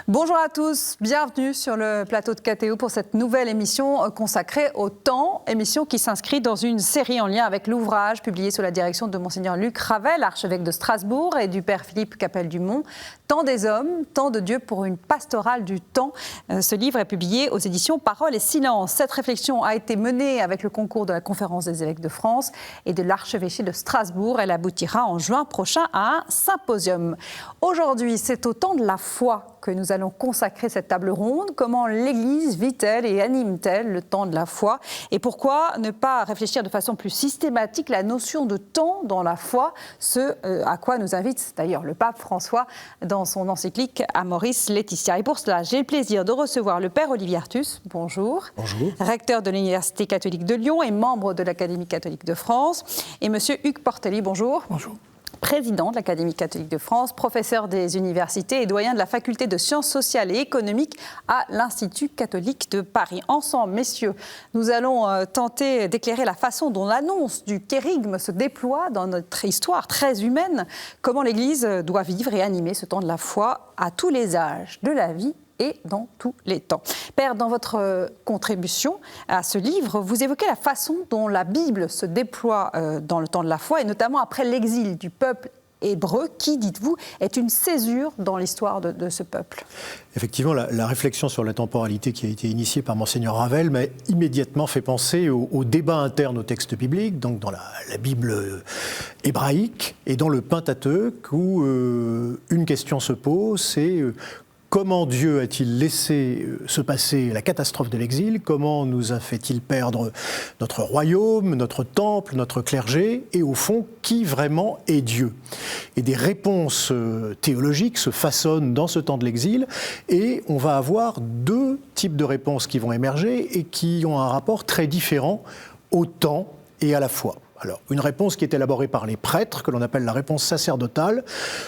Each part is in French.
Bonjour à tous, bienvenue sur le plateau de KTO pour cette nouvelle émission consacrée au temps, émission qui s'inscrit dans une série en lien avec l'ouvrage publié sous la direction de Monseigneur Luc Ravel, archevêque de Strasbourg, et du Père Philippe Capelle-Dumont, Temps des hommes, temps de Dieu pour une pastorale du temps. Ce livre est publié aux éditions Parole et Silence. Cette réflexion a été menée avec le concours de la Conférence des évêques de France et de l'archevêché de Strasbourg. Elle aboutira en juin prochain à un symposium. Aujourd'hui, c'est au temps de la foi que nous allons consacrer cette table ronde. Comment l'Église vit-elle et anime-t-elle le temps de la foi? Et pourquoi ne pas réfléchir de façon plus systématique la notion de temps dans la foi, ce à quoi nous invite d'ailleurs le pape François dans son encyclique Amoris Laetitia. Et pour cela, j'ai le plaisir de recevoir le Père Olivier Artus. Bonjour. Bonjour. Recteur de l'Université catholique de Lyon et membre de l'Académie catholique de France. Et Monsieur Hugues Portelli, bonjour. Bonjour. Président de l'Académie catholique de France, professeur des universités et doyen de la faculté de sciences sociales et économiques à l'Institut catholique de Paris. Ensemble, messieurs, nous allons tenter d'éclairer la façon dont l'annonce du kérygme se déploie dans notre histoire très humaine, comment l'Église doit vivre et animer ce temps de la foi à tous les âges de la vie et dans tous les temps. Père, dans votre contribution à ce livre, vous évoquez la façon dont la Bible se déploie dans le temps de la foi, et notamment après l'exil du peuple hébreu, qui, dites-vous, est une césure dans l'histoire de ce peuple. Effectivement, la réflexion sur la temporalité qui a été initiée par Monseigneur Ravel m'a immédiatement fait penser au débat interne au texte biblique, donc dans la Bible hébraïque et dans le Pentateuque, où une question se pose, c'est comment Dieu a-t-il laissé se passer la catastrophe de l'exil? Comment nous a fait-il perdre notre royaume, notre temple, notre clergé? Et au fond, qui vraiment est Dieu? Et des réponses théologiques se façonnent dans ce temps de l'exil, et on va avoir deux types de réponses qui vont émerger et qui ont un rapport très différent au temps et à la foi. Alors, une réponse qui est élaborée par les prêtres, que l'on appelle la réponse sacerdotale,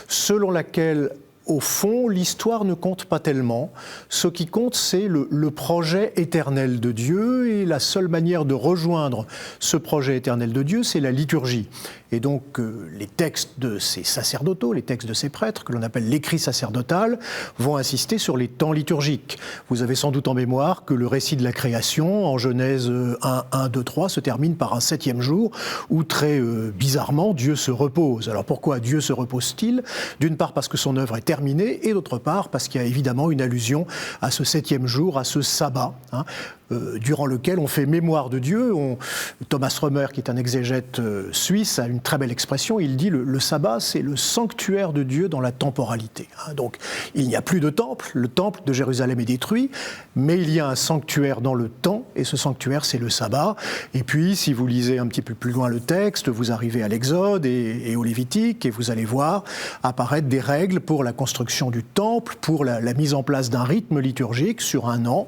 selon laquelle au fond, l'histoire ne compte pas tellement. Ce qui compte, c'est le projet éternel de Dieu, et la seule manière de rejoindre ce projet éternel de Dieu, c'est la liturgie. Et donc, les textes de ces sacerdotaux, les textes de ces prêtres, que l'on appelle l'écrit sacerdotal, vont insister sur les temps liturgiques. Vous avez sans doute en mémoire que le récit de la création, en Genèse 1, 2, 3, se termine par un 7e jour, où très bizarrement, Dieu se repose. Alors pourquoi Dieu se repose-t-il? D'une part parce que son œuvre est terminée, et d'autre part parce qu'il y a évidemment une allusion à ce 7e jour, à ce sabbat, durant lequel on fait mémoire de Dieu. Thomas Römer, qui est un exégète suisse, a une très belle expression. Il dit le sabbat, c'est le sanctuaire de Dieu dans la temporalité. Donc, il n'y a plus de temple. Le temple de Jérusalem est détruit, mais il y a un sanctuaire dans le temps, et ce sanctuaire, c'est le sabbat. Et puis, si vous lisez un petit peu plus loin le texte, vous arrivez à l'Exode et au Lévitique, et vous allez voir apparaître des règles pour la construction du temple, pour la mise en place d'un rythme liturgique sur un an.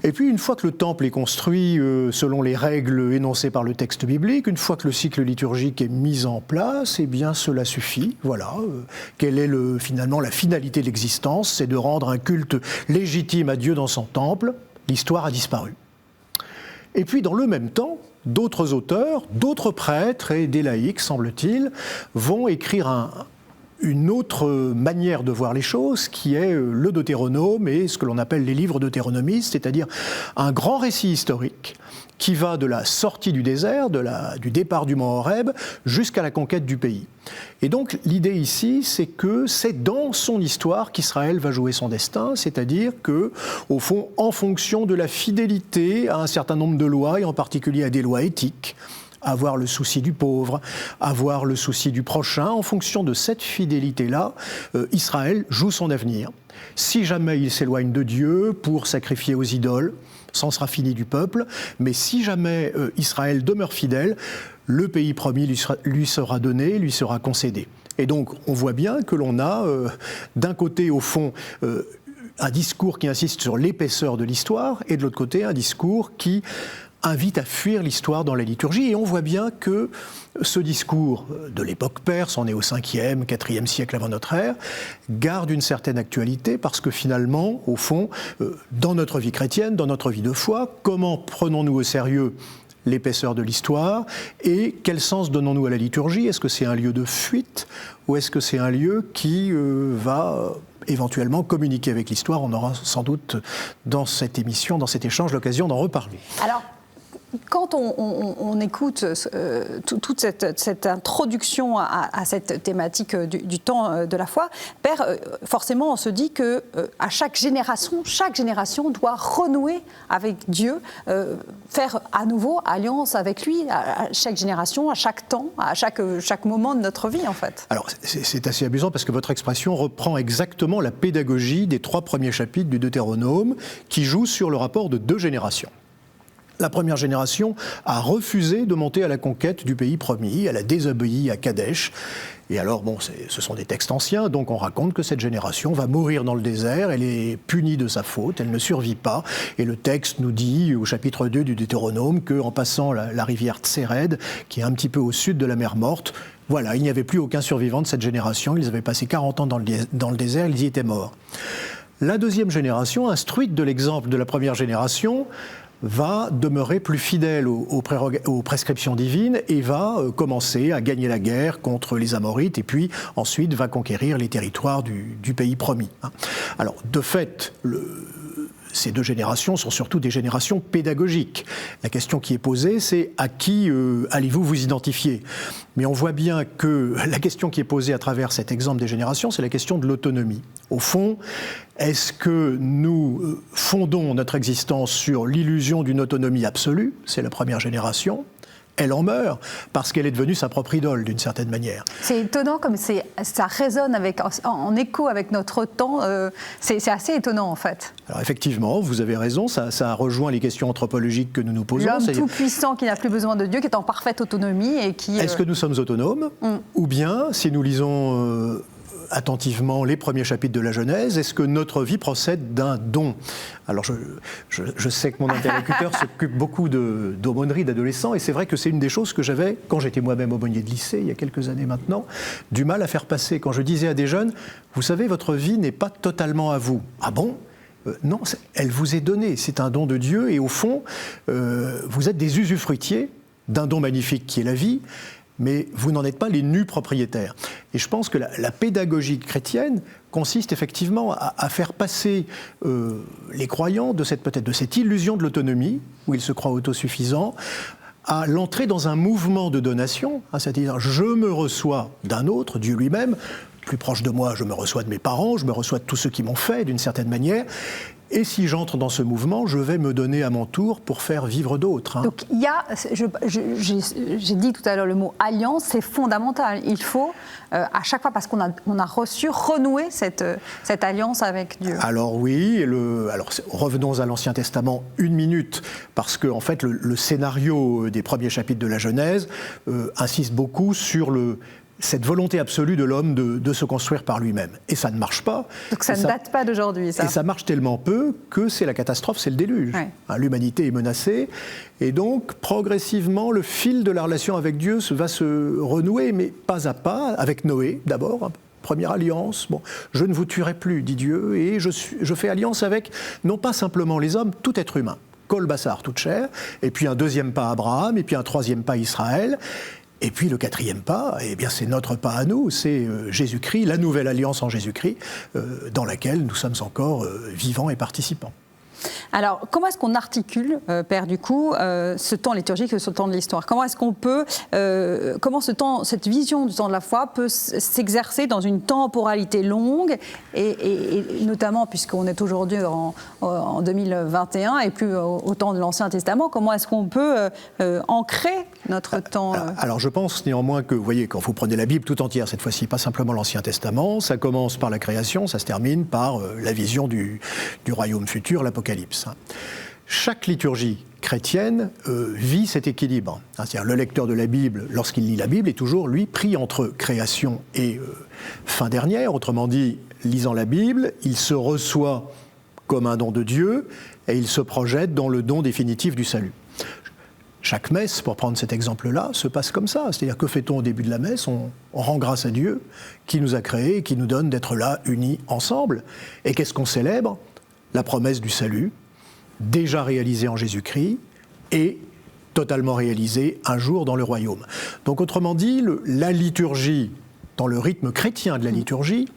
Et puis, une fois que le temple est construit selon les règles énoncées par le texte biblique, une fois que le cycle liturgique est mis en place, eh bien, cela suffit. Voilà. Quelle est finalement la finalité de l'existence? C'est de rendre un culte légitime à Dieu dans son temple. L'histoire a disparu. Et puis, dans le même temps, d'autres auteurs, d'autres prêtres et des laïcs, semble-t-il, vont écrire une autre manière de voir les choses, qui est le Deutéronome et ce que l'on appelle les livres deutéronomistes, c'est-à-dire un grand récit historique qui va de la sortie du désert, du départ du mont Horeb, jusqu'à la conquête du pays. Et donc l'idée ici, c'est que c'est dans son histoire qu'Israël va jouer son destin, c'est-à-dire que, au fond, en fonction de la fidélité à un certain nombre de lois, et en particulier à des lois éthiques, avoir le souci du pauvre, avoir le souci du prochain. En fonction de cette fidélité-là, Israël joue son avenir. Si jamais il s'éloigne de Dieu pour sacrifier aux idoles, c'en sera fini du peuple. Mais si jamais Israël demeure fidèle, le pays promis lui sera donné, lui sera concédé. Et donc, on voit bien que l'on a, d'un côté, au fond, un discours qui insiste sur l'épaisseur de l'histoire, et de l'autre côté, un discours qui invite à fuir l'histoire dans la liturgie. Et on voit bien que ce discours de l'époque perse, on est au 5e, 4e siècle avant notre ère, garde une certaine actualité parce que finalement, au fond, dans notre vie chrétienne, dans notre vie de foi, comment prenons-nous au sérieux l'épaisseur de l'histoire, et quel sens donnons-nous à la liturgie? Est-ce que c'est un lieu de fuite ou est-ce que c'est un lieu qui va éventuellement communiquer avec l'histoire? On aura sans doute dans cette émission, dans cet échange, l'occasion d'en reparler. Alors, quand on écoute toute cette introduction à cette thématique du temps de la foi, Père, forcément on se dit que à chaque génération doit renouer avec Dieu, faire à nouveau alliance avec lui, à chaque génération, à chaque temps, à chaque moment de notre vie en fait. Alors c'est assez amusant parce que votre expression reprend exactement la pédagogie des 3 premiers chapitres du Deutéronome qui joue sur le rapport de 2 générations. La première génération a refusé de monter à la conquête du pays promis, elle a désobéi à Kadesh. Et alors, ce sont des textes anciens, donc on raconte que cette génération va mourir dans le désert, elle est punie de sa faute, elle ne survit pas. Et le texte nous dit, au chapitre 2 du Deutéronome, qu'en passant la rivière Tséred, qui est un petit peu au sud de la mer Morte, voilà, il n'y avait plus aucun survivant de cette génération, ils avaient passé 40 ans dans le désert, ils y étaient morts. La deuxième génération, instruite de l'exemple de la première génération, va demeurer plus fidèle aux prescriptions divines et va commencer à gagner la guerre contre les Amorites et puis ensuite va conquérir les territoires du pays promis. Alors de fait, ces 2 générations sont surtout des générations pédagogiques. La question qui est posée, c'est à qui allez-vous vous identifier? Mais on voit bien que la question qui est posée à travers cet exemple des générations, c'est la question de l'autonomie. Au fond, est-ce que nous fondons notre existence sur l'illusion d'une autonomie absolue? C'est la première génération. Elle en meurt parce qu'elle est devenue sa propre idole, d'une certaine manière. C'est étonnant comme ça résonne en écho avec notre temps. C'est assez étonnant, en fait. Alors effectivement, vous avez raison, ça rejoint les questions anthropologiques que nous nous posons. L'homme tout-puissant qui n'a plus besoin de Dieu, qui est en parfaite autonomie et qui... Est-ce que nous sommes autonomes? Ou bien, si nous lisons... attentivement les premiers chapitres de la Genèse, est-ce que notre vie procède d'un don? Alors je sais que mon interlocuteur s'occupe beaucoup d'aumônerie d'adolescents, et c'est vrai que c'est une des choses que j'avais, quand j'étais moi-même aumônier de lycée, il y a quelques années maintenant, du mal à faire passer. Quand je disais à des jeunes, vous savez, votre vie n'est pas totalement à vous. Ah bon? Non, elle vous est donnée, c'est un don de Dieu, et au fond, vous êtes des usufruitiers d'un don magnifique qui est la vie, mais vous n'en êtes pas les nus propriétaires. Et je pense que la pédagogie chrétienne consiste effectivement à faire passer les croyants de cette illusion de l'autonomie, où ils se croient autosuffisants, à l'entrée dans un mouvement de donation, c'est-à-dire je me reçois d'un autre, Dieu lui-même, plus proche de moi, je me reçois de mes parents, je me reçois de tous ceux qui m'ont fait d'une certaine manière. Et si j'entre dans ce mouvement, je vais me donner à mon tour pour faire vivre d'autres. Donc il y a, j'ai dit tout à l'heure le mot alliance, c'est fondamental. Il faut, à chaque fois, parce qu'on a reçu, renouer cette alliance avec Dieu. Alors oui, alors revenons à l'Ancien Testament 1 minute, parce que en fait le scénario des premiers chapitres de la Genèse insiste beaucoup sur cette volonté absolue de l'homme de se construire par lui-même. Et ça ne marche pas. Donc ça ne date pas d'aujourd'hui, ça. Et ça marche tellement peu que c'est la catastrophe, c'est le déluge. Ouais. L'humanité est menacée. Et donc, progressivement, le fil de la relation avec Dieu va se renouer, mais pas à pas, avec Noé d'abord. Première alliance, je ne vous tuerai plus, dit Dieu, et je fais alliance avec, non pas simplement les hommes, tout être humain. Kol bassar, toute chair. Et puis un 2e pas Abraham, et puis un 3e pas Israël. Et puis le 4e pas, eh bien c'est notre pas à nous, c'est Jésus-Christ, la nouvelle alliance en Jésus-Christ, dans laquelle nous sommes encore vivants et participants. Alors, comment est-ce qu'on articule, Père, du coup, ce temps liturgique et ce temps de l'histoire? Comment est-ce qu'on peut, comment cette vision du temps de la foi peut s'exercer dans une temporalité longue, et notamment, puisqu'on est aujourd'hui en 2021 et plus au temps de l'Ancien Testament, comment est-ce qu'on peut ancrer notre temps Alors, je pense néanmoins que, vous voyez, quand vous prenez la Bible tout entière, cette fois-ci, pas simplement l'Ancien Testament, ça commence par la création, ça se termine par la vision du royaume futur, l'Apocalypse. Chaque liturgie chrétienne vit cet équilibre. C'est-à-dire le lecteur de la Bible, lorsqu'il lit la Bible, est toujours, lui, pris entre création et fin dernière. Autrement dit, lisant la Bible, il se reçoit comme un don de Dieu et il se projette dans le don définitif du salut. Chaque messe, pour prendre cet exemple-là, se passe comme ça. C'est-à-dire, que fait-on au début de la messe? On rend grâce à Dieu qui nous a créés et qui nous donne d'être là, unis ensemble. Et qu'est-ce qu'on célèbre? La promesse du salut, déjà réalisée en Jésus-Christ et totalement réalisé un jour dans le royaume. Donc autrement dit, la liturgie, dans le rythme chrétien de la liturgie,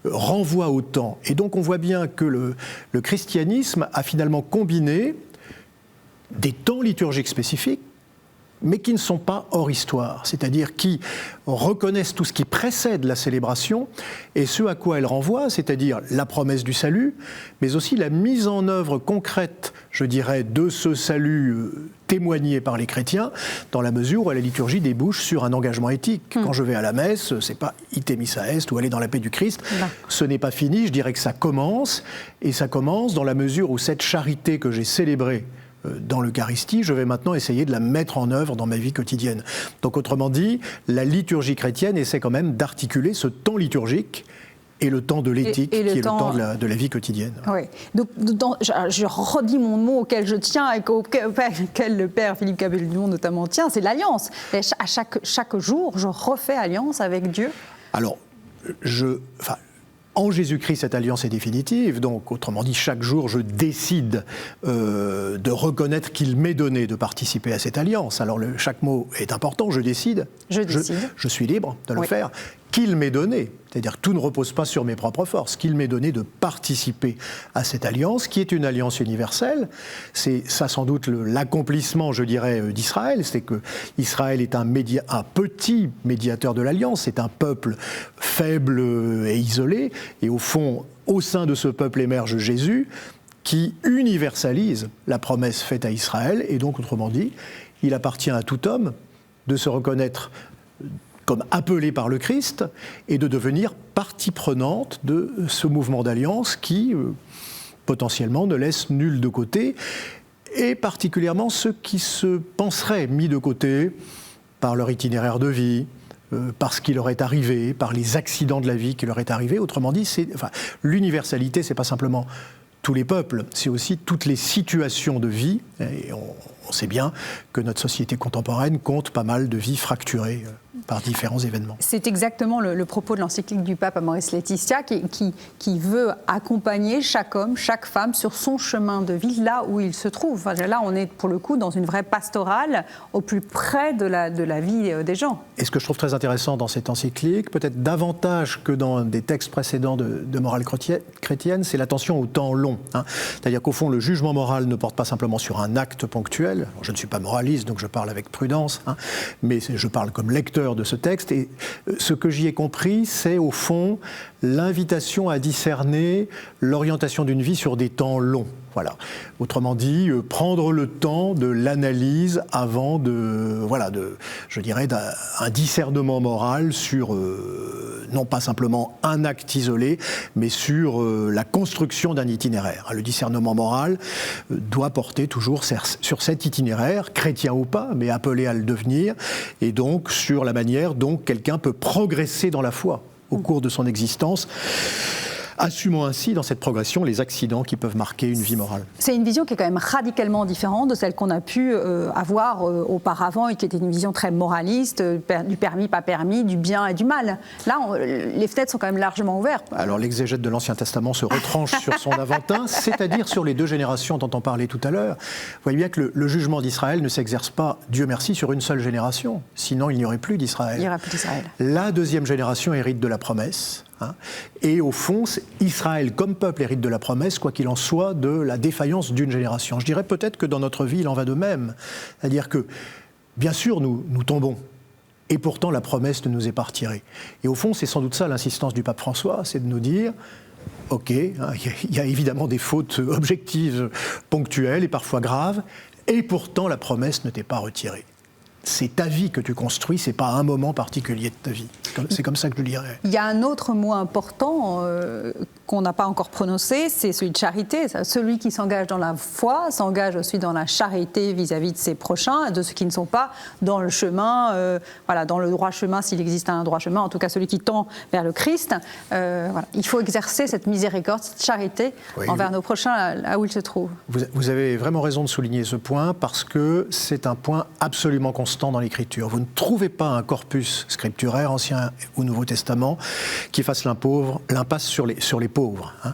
renvoie au temps. Et donc on voit bien que le christianisme a finalement combiné des temps liturgiques spécifiques, mais qui ne sont pas hors histoire, c'est-à-dire qui reconnaissent tout ce qui précède la célébration et ce à quoi elle renvoie, c'est-à-dire la promesse du salut, mais aussi la mise en œuvre concrète, je dirais, de ce salut témoigné par les chrétiens, dans la mesure où la liturgie débouche sur un engagement éthique. Quand je vais à la messe, c'est pas « ite missa est » ou « aller dans la paix du Christ », ce n'est pas fini, je dirais que ça commence, et ça commence dans la mesure où cette charité que j'ai célébrée dans l'Eucharistie, je vais maintenant essayer de la mettre en œuvre dans ma vie quotidienne. Donc autrement dit, la liturgie chrétienne essaie quand même d'articuler ce temps liturgique et le temps de l'éthique, qui est le temps de la vie quotidienne. Oui. Donc, je redis mon mot auquel je tiens et auquel le père Philippe Capello notamment tient, c'est l'alliance. Et à chaque jour, je refais alliance avec Dieu. Alors, en Jésus-Christ, cette alliance est définitive. Donc, autrement dit, chaque jour, je décide de reconnaître qu'il m'est donné de participer à cette alliance. Alors, chaque mot est important. Je décide. Je suis libre de le faire. Qu'il m'est donné, c'est-à-dire que tout ne repose pas sur mes propres forces, qu'il m'est donné de participer à cette alliance, qui est une alliance universelle. C'est ça sans doute l'accomplissement, je dirais, d'Israël, c'est que Israël est un petit médiateur de l'alliance, c'est un peuple faible et isolé, et au fond, au sein de ce peuple émerge Jésus, qui universalise la promesse faite à Israël, et donc, autrement dit, il appartient à tout homme de se reconnaître comme appelé par le Christ, et de devenir partie prenante de ce mouvement d'alliance qui, potentiellement, ne laisse nul de côté, et particulièrement ceux qui se penseraient mis de côté par leur itinéraire de vie, par ce qui leur est arrivé, par les accidents de la vie qui leur est arrivé. Autrement dit, l'universalité, c'est pas simplement tous les peuples, c'est aussi toutes les situations de vie, et on sait bien que notre société contemporaine compte pas mal de vies fracturées par différents événements. C'est exactement le propos de l'encyclique du pape Amoris Laetitia qui veut accompagner chaque homme, chaque femme sur son chemin de vie, là où il se trouve. Enfin, là, on est pour le coup dans une vraie pastorale au plus près de la vie des gens. Et ce que je trouve très intéressant dans cette encyclique, peut-être davantage que dans des textes précédents de morale chrétienne, c'est l'attention au temps long. C'est-à-dire qu'au fond, le jugement moral ne porte pas simplement sur un acte ponctuel. Alors, je ne suis pas moraliste, donc je parle avec prudence, mais je parle comme lecteur de ce texte, et ce que j'y ai compris, c'est au fond l'invitation à discerner l'orientation d'une vie sur des temps longs. Voilà. Autrement dit, prendre le temps de l'analyse avant je dirais, d'un discernement moral sur, non pas simplement un acte isolé, mais sur la construction d'un itinéraire. Le discernement moral doit porter toujours sur cet itinéraire, chrétien ou pas, mais appelé à le devenir, et donc sur la manière dont quelqu'un peut progresser dans la foi au cours de son existence, assumant ainsi dans cette progression les accidents qui peuvent marquer une vie morale. C'est une vision qui est quand même radicalement différente de celle qu'on a pu avoir auparavant, et qui était une vision très moraliste, du permis, pas permis, du bien et du mal. Là, les fenêtres sont quand même largement ouvertes. Alors l'exégète de l'Ancien Testament se retranche sur son Aventin, c'est-à-dire sur les deux générations dont on parlait tout à l'heure. Vous voyez bien que le jugement d'Israël ne s'exerce pas, Dieu merci, sur une seule génération. Sinon, il n'y aurait plus d'Israël. Il n'y aurait plus d'Israël. La deuxième génération hérite de la promesse. Et au fond, Israël comme peuple hérite de la promesse, quoi qu'il en soit, de la défaillance d'une génération. Je dirais peut-être que dans notre vie, il en va de même. C'est-à-dire que, bien sûr, nous tombons, et pourtant la promesse ne nous est pas retirée. Et au fond, c'est sans doute ça l'insistance du pape François, c'est de nous dire, ok, il y a évidemment des fautes objectives, ponctuelles et parfois graves, et pourtant la promesse ne t'est pas retirée. C'est ta vie que tu construis, c'est pas un moment particulier de ta vie. C'est comme ça que je le dirais. Il y a un autre mot important qu'on n'a pas encore prononcé, c'est celui de charité. Celui qui s'engage dans la foi s'engage aussi dans la charité vis-à-vis de ses prochains, de ceux qui ne sont pas dans le chemin, dans le droit chemin, s'il existe un droit chemin, en tout cas celui qui tend vers le Christ. Il faut exercer cette miséricorde, cette charité envers nos prochains là où ils se trouvent. Vous avez vraiment raison de souligner ce point, parce que c'est un point absolument constant constant dans l'Écriture. Vous ne trouvez pas un corpus scripturaire, Ancien ou Nouveau Testament, qui fasse l'impasse sur les pauvres. Hein.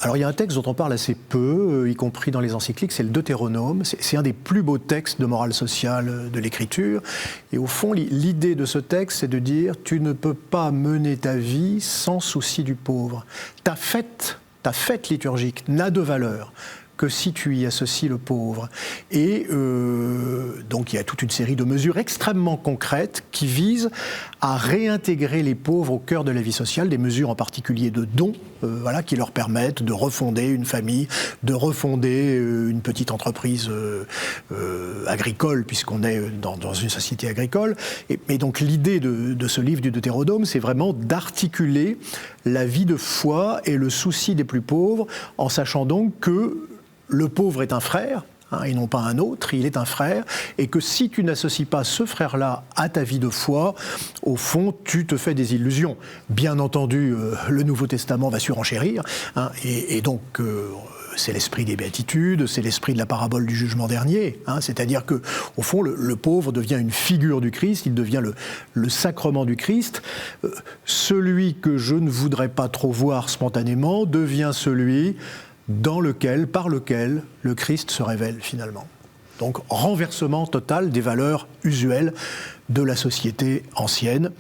Alors il y a un texte dont on parle assez peu, y compris dans les encycliques, c'est le Deutéronome. C'est un des plus beaux textes de morale sociale de l'Écriture. Et au fond, l'idée de ce texte, c'est de dire « tu ne peux pas mener ta vie sans souci du pauvre. Ta fête liturgique n'a de valeur que si tu y associes le pauvre. » Et donc il y a toute une série de mesures extrêmement concrètes qui visent à réintégrer les pauvres au cœur de la vie sociale, des mesures en particulier de dons, qui leur permettent de refonder une famille, de refonder une petite entreprise agricole, puisqu'on est dans une société agricole. Et donc l'idée de ce livre du Deutéronome, c'est vraiment d'articuler la vie de foi et le souci des plus pauvres, en sachant donc que le pauvre est un frère, et non pas un autre, il est un frère, et que si tu n'associes pas ce frère-là à ta vie de foi, au fond, tu te fais des illusions. Bien entendu, le Nouveau Testament va surenchérir, et donc c'est l'esprit des béatitudes, c'est l'esprit de la parabole du jugement dernier, c'est-à-dire que, au fond, le pauvre devient une figure du Christ, il devient le sacrement du Christ. Celui que je ne voudrais pas trop voir spontanément devient celui par lequel le Christ se révèle finalement. Donc renversement total des valeurs usuelles de la société ancienne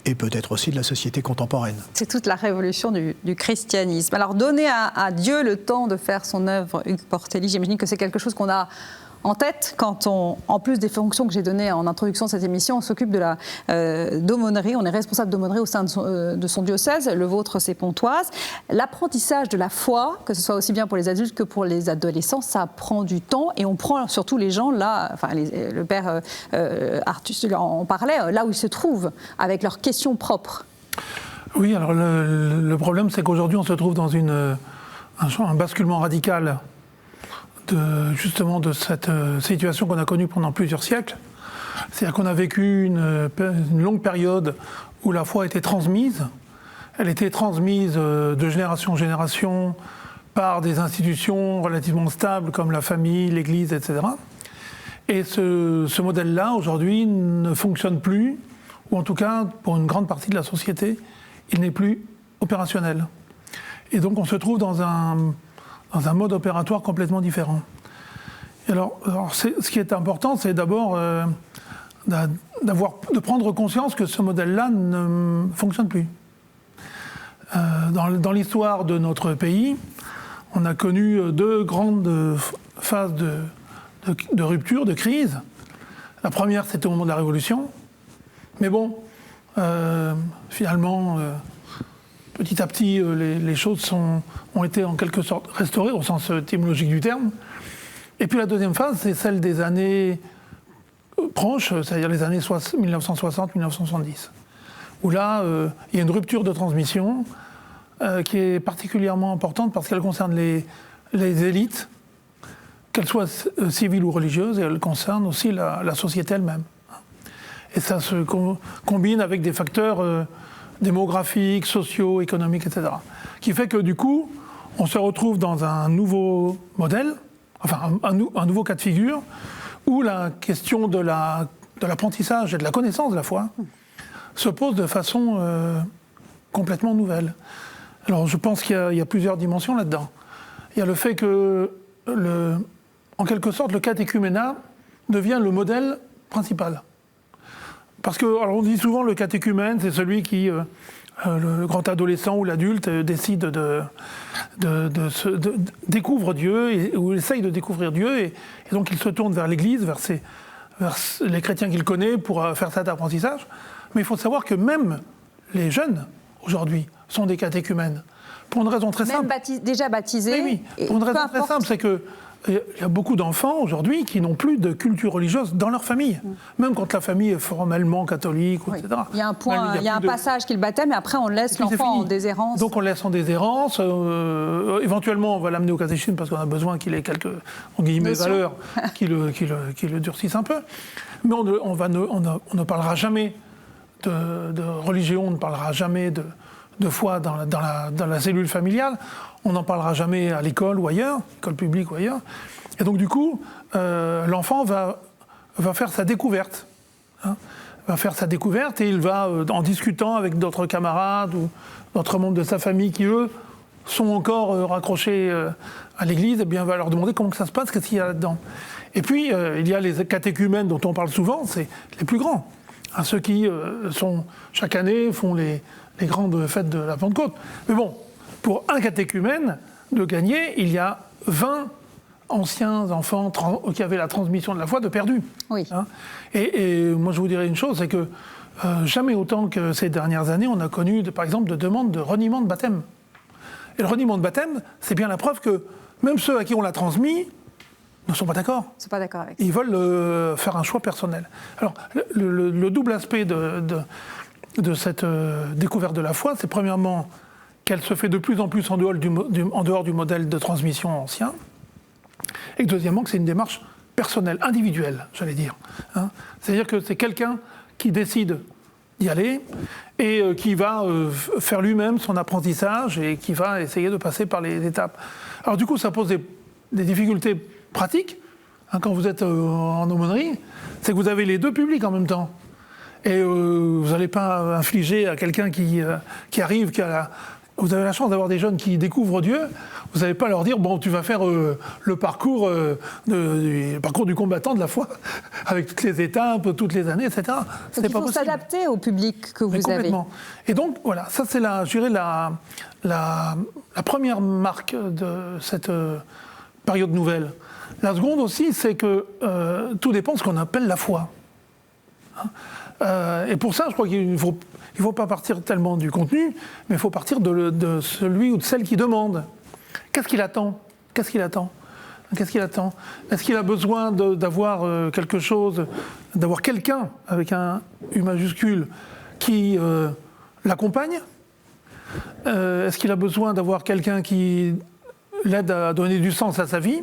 et peut-être aussi de la société contemporaine. C'est toute la révolution du christianisme. Alors donner à Dieu le temps de faire son œuvre, Hugues Portelli, j'imagine que c'est quelque chose qu'on a en tête quand en plus des fonctions que j'ai données en introduction de cette émission, on s'occupe de la d'aumônerie, on est responsable d'aumônerie au sein de son diocèse, le vôtre c'est Pontoise. L'apprentissage de la foi, que ce soit aussi bien pour les adultes que pour les adolescents, ça prend du temps et on prend surtout les gens là, le père Artus en parlait, là où ils se trouvent, avec leurs questions propres. Oui, alors le problème c'est qu'aujourd'hui on se trouve dans un basculement radical justement de cette situation qu'on a connue pendant plusieurs siècles. C'est-à-dire qu'on a vécu une longue période où la foi était transmise. Elle était transmise de génération en génération par des institutions relativement stables comme la famille, l'Église, etc. Et ce modèle-là, aujourd'hui, ne fonctionne plus, ou en tout cas, pour une grande partie de la société, il n'est plus opérationnel. Et donc on se trouve dans un mode opératoire complètement différent. Et alors ce qui est important, c'est d'abord de prendre conscience que ce modèle-là ne fonctionne plus. Dans l'histoire de notre pays, on a connu deux grandes phases de rupture, de crise. La première, c'était au moment de la Révolution. Mais bon, finalement, petit à petit, les choses ont été en quelque sorte restaurées au sens étymologique du terme. Et puis la deuxième phase, c'est celle des années proches, c'est-à-dire les années 1960-1970, où là, il y a une rupture de transmission qui est particulièrement importante parce qu'elle concerne les élites, qu'elles soient civiles ou religieuses, et elle concerne aussi la société elle-même. Et ça se combine avec des facteurs démographiques, sociaux, économiques, etc. Qui fait que du coup, on se retrouve dans un nouveau modèle, enfin un nouveau cas de figure, où la question de l'apprentissage et de la connaissance de la foi se pose de façon complètement nouvelle. Alors je pense qu'il y a plusieurs dimensions là-dedans. Il y a le fait que, en quelque sorte, le catéchuménat devient le modèle principal. Parce que, alors on dit souvent le catéchumène, c'est celui qui, le grand adolescent ou l'adulte, décide découvre Dieu, ou essaye de découvrir Dieu, et donc il se tourne vers l'Église, vers les chrétiens qu'il connaît pour faire cet apprentissage. Mais il faut savoir que même les jeunes, aujourd'hui, sont des catéchumènes. Pour une raison très simple. Même déjà baptisés. Oui, pour une raison très simple, c'est que il y a beaucoup d'enfants aujourd'hui qui n'ont plus de culture religieuse dans leur famille, même quand la famille est formellement catholique, oui. etc. Il y a un point, il y a un passage qui est le baptême, mais après on laisse l'enfant en déshérence. Donc on laisse en déshérence. Éventuellement, on va l'amener au catéchisme parce qu'on a besoin qu'il ait quelques valeurs qui le durcissent un peu. Mais on ne parlera jamais de religion, on ne parlera jamais de foi dans la cellule familiale. On n'en parlera jamais à l'école ou ailleurs, école publique ou ailleurs. Et donc du coup, l'enfant va va faire sa découverte. Va faire sa découverte et il va, en discutant avec d'autres camarades ou d'autres membres de sa famille qui, eux, sont encore raccrochés à l'église, eh bien, va leur demander comment que ça se passe, qu'est-ce qu'il y a là-dedans. Et puis, il y a les catéchumènes dont on parle souvent, c'est les plus grands. Ceux qui, chaque année, font les grandes fêtes de la Pentecôte. Mais bon, pour un catéchumène de gagner, il y a 20 anciens enfants qui avaient la transmission de la foi de perdus. Oui. Et moi, je vous dirais une chose, c'est que jamais autant que ces dernières années, on a connu, par exemple, de demandes de reniement de baptême. Et le reniement de baptême, c'est bien la preuve que même ceux à qui on l'a transmis ne sont pas d'accord. Ils ne sont pas d'accord avec ça. Ils veulent faire un choix personnel. Alors, le double aspect de cette découverte de la foi, c'est premièrement qu'elle se fait de plus en plus en dehors du modèle de transmission ancien, et deuxièmement que c'est une démarche personnelle, individuelle, j'allais dire. C'est-à-dire que c'est quelqu'un qui décide d'y aller et qui va faire lui-même son apprentissage et qui va essayer de passer par les étapes. Alors du coup, ça pose des difficultés pratiques quand vous êtes en aumônerie, c'est que vous avez les deux publics en même temps. Et vous n'allez pas infliger à quelqu'un qui arrive, vous avez la chance d'avoir des jeunes qui découvrent Dieu, vous n'allez pas leur dire, bon, tu vas faire le parcours du combattant de la foi, avec toutes les étapes, toutes les années, etc. Donc il faut s'adapter au public que vous avez. Complètement. Et donc, voilà, ça c'est la première marque de cette période nouvelle. La seconde aussi, c'est que tout dépend de ce qu'on appelle la foi. Et pour ça, je crois qu'il ne faut pas partir tellement du contenu, mais il faut partir de celui ou de celle qui demande. Qu'est-ce qu'il attend ? Qu'est-ce qu'il attend ? Qu'est-ce qu'il attend ? Est-ce qu'il a besoin d'avoir quelque chose, d'avoir quelqu'un avec un U majuscule qui l'accompagne ? Est-ce qu'il a besoin d'avoir quelqu'un qui l'aide à donner du sens à sa vie ?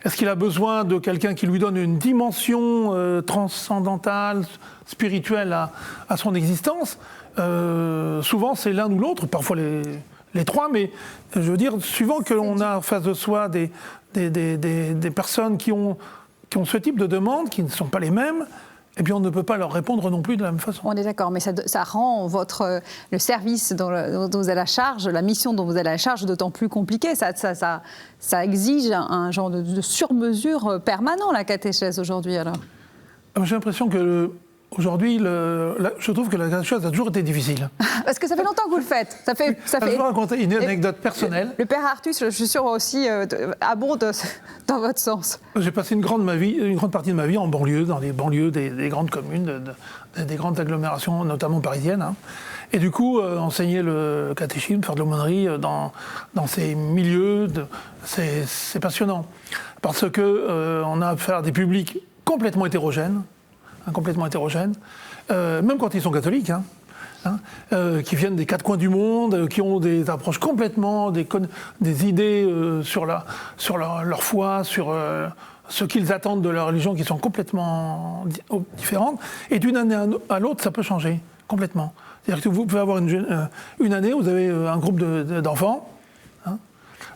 Est-ce qu'il a besoin de quelqu'un qui lui donne une dimension transcendantale, spirituelle à son existence ? Souvent, c'est l'un ou l'autre, parfois les trois, mais je veux dire, suivant que l'on a en face de soi des personnes qui ont ce type de demande, qui ne sont pas les mêmes, eh bien, on ne peut pas leur répondre non plus de la même façon. On est d'accord, mais ça rend le service dont vous avez la charge, la mission dont vous avez la charge, d'autant plus compliqué. Ça exige un genre de sur-mesure permanent, la catéchèse, aujourd'hui, alors. J'ai l'impression que aujourd'hui, je trouve que la catéchèse a toujours été difficile. Parce que ça fait longtemps que vous le faites. Je vais vous raconter une anecdote personnelle. Le père Artus, je suis sûre aussi, abonde dans votre sens. J'ai passé une grande partie de ma vie en banlieue, dans les banlieues des grandes communes, des grandes agglomérations, notamment parisiennes. Et du coup, enseigner le catéchisme, faire de l'aumônerie dans ces milieux, c'est passionnant. Parce qu'on a affaire à des publics complètement hétérogènes, même quand ils sont catholiques, qui viennent des quatre coins du monde, qui ont des approches complètement, des idées sur leur foi, sur ce qu'ils attendent de leur religion, qui sont complètement différentes. Et d'une année à l'autre, ça peut changer complètement. C'est-à-dire que vous pouvez avoir une année, vous avez un groupe d'enfants.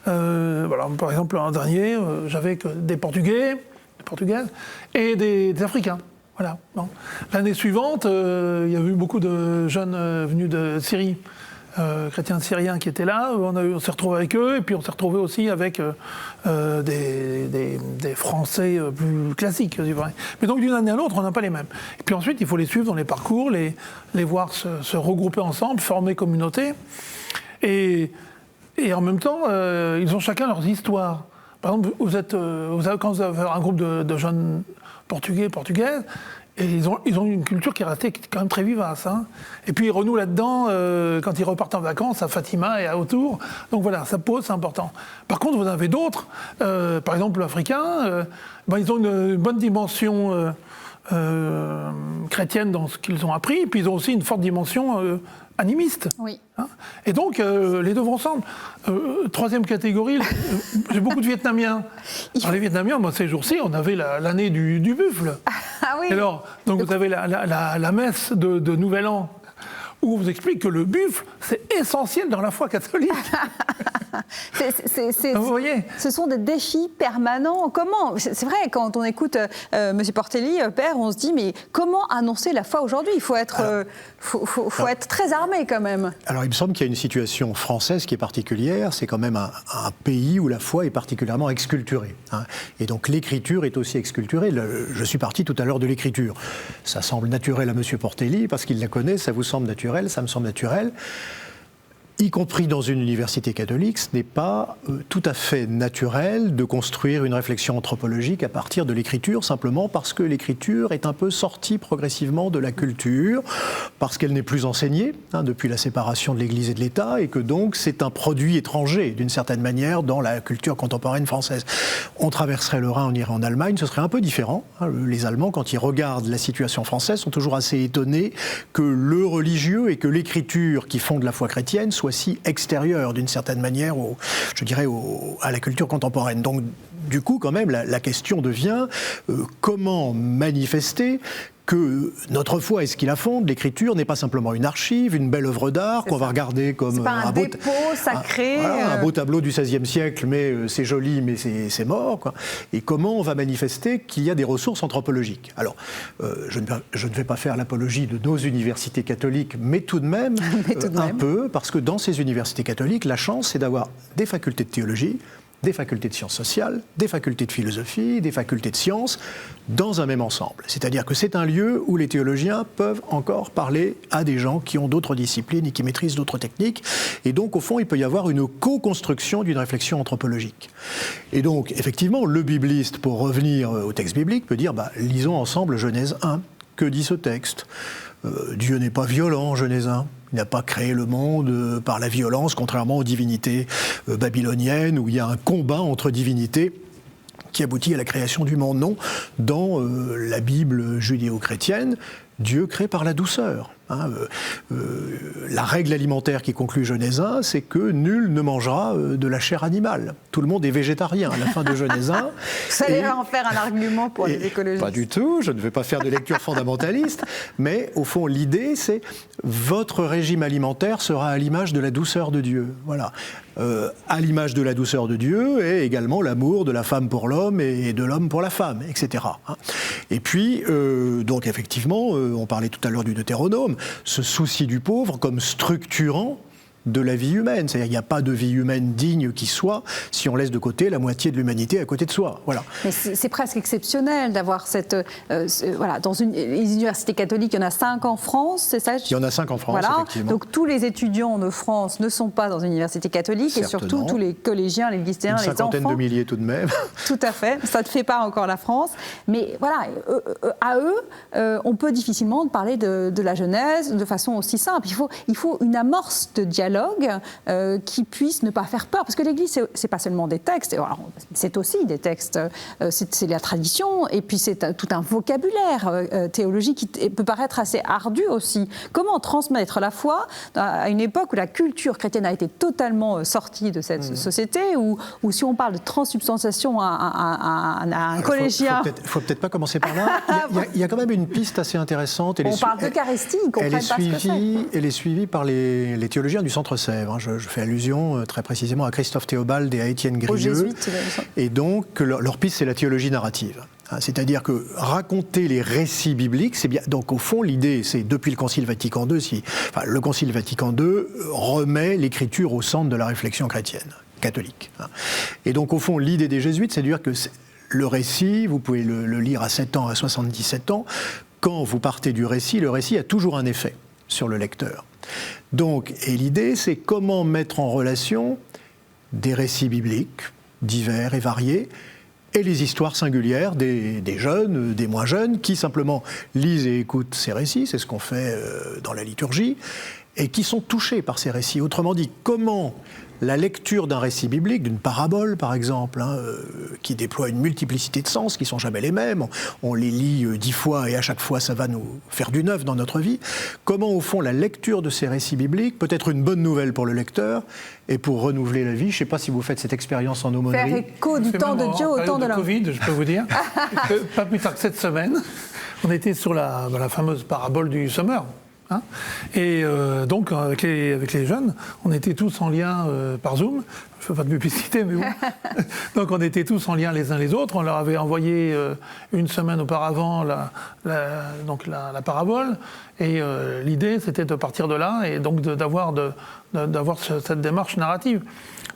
Voilà, par exemple, l'an dernier, j'avais des Portugais, des Portugaises et des Africains. Voilà. Bon. L'année suivante, il y a eu beaucoup de jeunes venus de Syrie, chrétiens syriens qui étaient là. On s'est retrouvés avec eux, et puis on s'est retrouvés aussi avec des Français plus classiques. Mais donc d'une année à l'autre, on n'a pas les mêmes. Et puis ensuite, il faut les suivre dans les parcours, les voir se regrouper ensemble, former communauté. Et en même temps, ils ont chacun leurs histoires. Par exemple, quand vous avez un groupe de jeunes Portugais, Portugaises, et ils ont une culture qui est restée quand même très vivace. Et puis ils renouent là-dedans quand ils repartent en vacances à Fatima et à autour. Donc voilà, ça pose, c'est important. Par contre, vous en avez d'autres, par exemple l'Africain, ils ont une bonne dimension chrétienne dans ce qu'ils ont appris, et puis ils ont aussi une forte dimension animiste. Oui. Et donc, les deux vont ensemble. Troisième catégorie, j'ai beaucoup de Vietnamiens. Alors, les Vietnamiens, moi, ces jours-ci, on avait l'année du buffle. Ah oui. Et alors, donc vous avez la messe de Nouvel An où on vous explique que le buffle, c'est essentiel dans la foi catholique. Vous voyez ? Ce sont des défis permanents. Comment ? C'est vrai, quand on écoute M. Portelli, père, on se dit, mais comment annoncer la foi aujourd'hui ? Il faut être, faut être très armé quand même. Alors il me semble qu'il y a une situation française qui est particulière. C'est quand même un pays où la foi est particulièrement exculturée. Hein. Et donc l'écriture est aussi exculturée. Je suis parti tout à l'heure de l'écriture. Ça semble naturel à M. Portelli parce qu'il la connaît. Ça vous semble naturel, ça me semble naturel. Y compris dans une université catholique, ce n'est pas tout à fait naturel de construire une réflexion anthropologique à partir de l'écriture, simplement parce que l'écriture est un peu sortie progressivement de la culture, parce qu'elle n'est plus enseignée depuis la séparation de l'Église et de l'État, et que donc c'est un produit étranger, d'une certaine manière, dans la culture contemporaine française. On traverserait le Rhin, on irait en Allemagne, ce serait un peu différent. Les Allemands, quand ils regardent la situation française, sont toujours assez étonnés que le religieux et que l'écriture qui fonde la foi chrétienne soit si extérieur d'une certaine manière, à la culture contemporaine. Donc, du coup, quand même, la question devient comment manifester que notre foi et ce qui la fonde, l'écriture, n'est pas simplement une archive, une belle œuvre d'art qu'on va regarder comme un dépôt sacré. Un beau tableau du XVIe siècle, mais c'est joli, mais c'est mort, quoi. Et comment on va manifester qu'il y a des ressources anthropologiques. Alors, je ne vais pas faire l'apologie de nos universités catholiques, mais tout de même, un peu, parce que dans ces universités catholiques, la chance, c'est d'avoir des facultés de théologie, des facultés de sciences sociales, des facultés de philosophie, des facultés de sciences, dans un même ensemble. C'est-à-dire que c'est un lieu où les théologiens peuvent encore parler à des gens qui ont d'autres disciplines et qui maîtrisent d'autres techniques. Et donc, au fond, il peut y avoir une co-construction d'une réflexion anthropologique. Et donc, effectivement, le bibliste, pour revenir au texte biblique, peut dire, lisons ensemble Genèse 1. Que dit ce texte ? Dieu n'est pas violent, Genèse 1. Il n'a pas créé le monde par la violence, contrairement aux divinités babyloniennes, où il y a un combat entre divinités qui aboutit à la création du monde. Non, dans la Bible judéo-chrétienne, Dieu crée par la douceur. La règle alimentaire qui conclut Genèse 1, c'est que nul ne mangera de la chair animale. Tout le monde est végétarien à la fin de Genèse 1. Ça allait en faire un argument pour les écologistes. Pas du tout, je ne vais pas faire de lecture fondamentaliste, mais au fond, l'idée, c'est votre régime alimentaire sera à l'image de la douceur de Dieu. Voilà. À l'image de la douceur de Dieu et également l'amour de la femme pour l'homme et de l'homme pour la femme, etc. Et puis, donc effectivement, on parlait tout à l'heure du Deutéronome, ce souci du pauvre comme structurant de la vie humaine. C'est-à-dire qu'il n'y a pas de vie humaine digne qui soit si on laisse de côté la moitié de l'humanité à côté de soi. Voilà. Mais c'est presque exceptionnel d'avoir cette... voilà, dans les universités catholiques, il y en a 5 en France, c'est ça ? Il y en a 5 en France, voilà. effectivement. Donc tous les étudiants de France ne sont pas dans une université catholique, et surtout tous les collégiens, les lycéens, les enfants... Une cinquantaine de milliers tout de même. Tout à fait, ça ne fait pas encore la France. Mais voilà, à eux, on peut difficilement parler de la Genèse de façon aussi simple. Il faut une amorce de dialogue qui puisse ne pas faire peur. Parce que l'Église, c'est pas seulement des textes, alors, c'est aussi des textes, c'est la tradition, et puis c'est tout un vocabulaire théologique qui peut paraître assez ardu aussi. Comment transmettre la foi à une époque où la culture chrétienne a été totalement sortie de cette société, où si on parle de transsubstantiation à un collégien... Il ne faut peut-être pas commencer par là. Il y a quand même une piste assez intéressante. On parle d'Eucharistie, ils ne comprennent pas ce que c'est. Elle est suivie par les théologiens du Centre-Sèvres. Je fais allusion très précisément à Christophe Théobald et à Étienne Grieux. Et donc, leur piste, c'est la théologie narrative. C'est-à-dire que raconter les récits bibliques, c'est bien. Donc, au fond, l'idée, c'est depuis le Concile Vatican II, le Concile Vatican II remet l'écriture au centre de la réflexion chrétienne, catholique. Et donc, au fond, l'idée des jésuites, c'est de dire que le récit, vous pouvez le lire à 7 ans, à 77 ans, quand vous partez du récit, le récit a toujours un effet sur le lecteur. Donc, et l'idée, c'est comment mettre en relation des récits bibliques divers et variés et les histoires singulières des jeunes, des moins jeunes, qui simplement lisent et écoutent ces récits, c'est ce qu'on fait dans la liturgie, et qui sont touchés par ces récits. Autrement dit, comment la lecture d'un récit biblique, d'une parabole par exemple, qui déploie une multiplicité de sens qui ne sont jamais les mêmes, on les lit 10 fois et à chaque fois ça va nous faire du neuf dans notre vie, comment au fond la lecture de ces récits bibliques peut être une bonne nouvelle pour le lecteur et pour renouveler la vie. Je ne sais pas si vous faites cette expérience en aumônerie. Faire écho du temps de Dieu au temps de l'homme. Covid, je peux vous dire, pas plus tard que cette semaine, on était sur la fameuse parabole du semeur. Hein. Et donc, avec les jeunes, on était tous en lien par Zoom. Je ne fais pas de publicité, mais bon. Donc, on était tous en lien les uns les autres. On leur avait envoyé une semaine auparavant la parabole. Et l'idée, c'était de partir de là et donc d'avoir cette démarche narrative.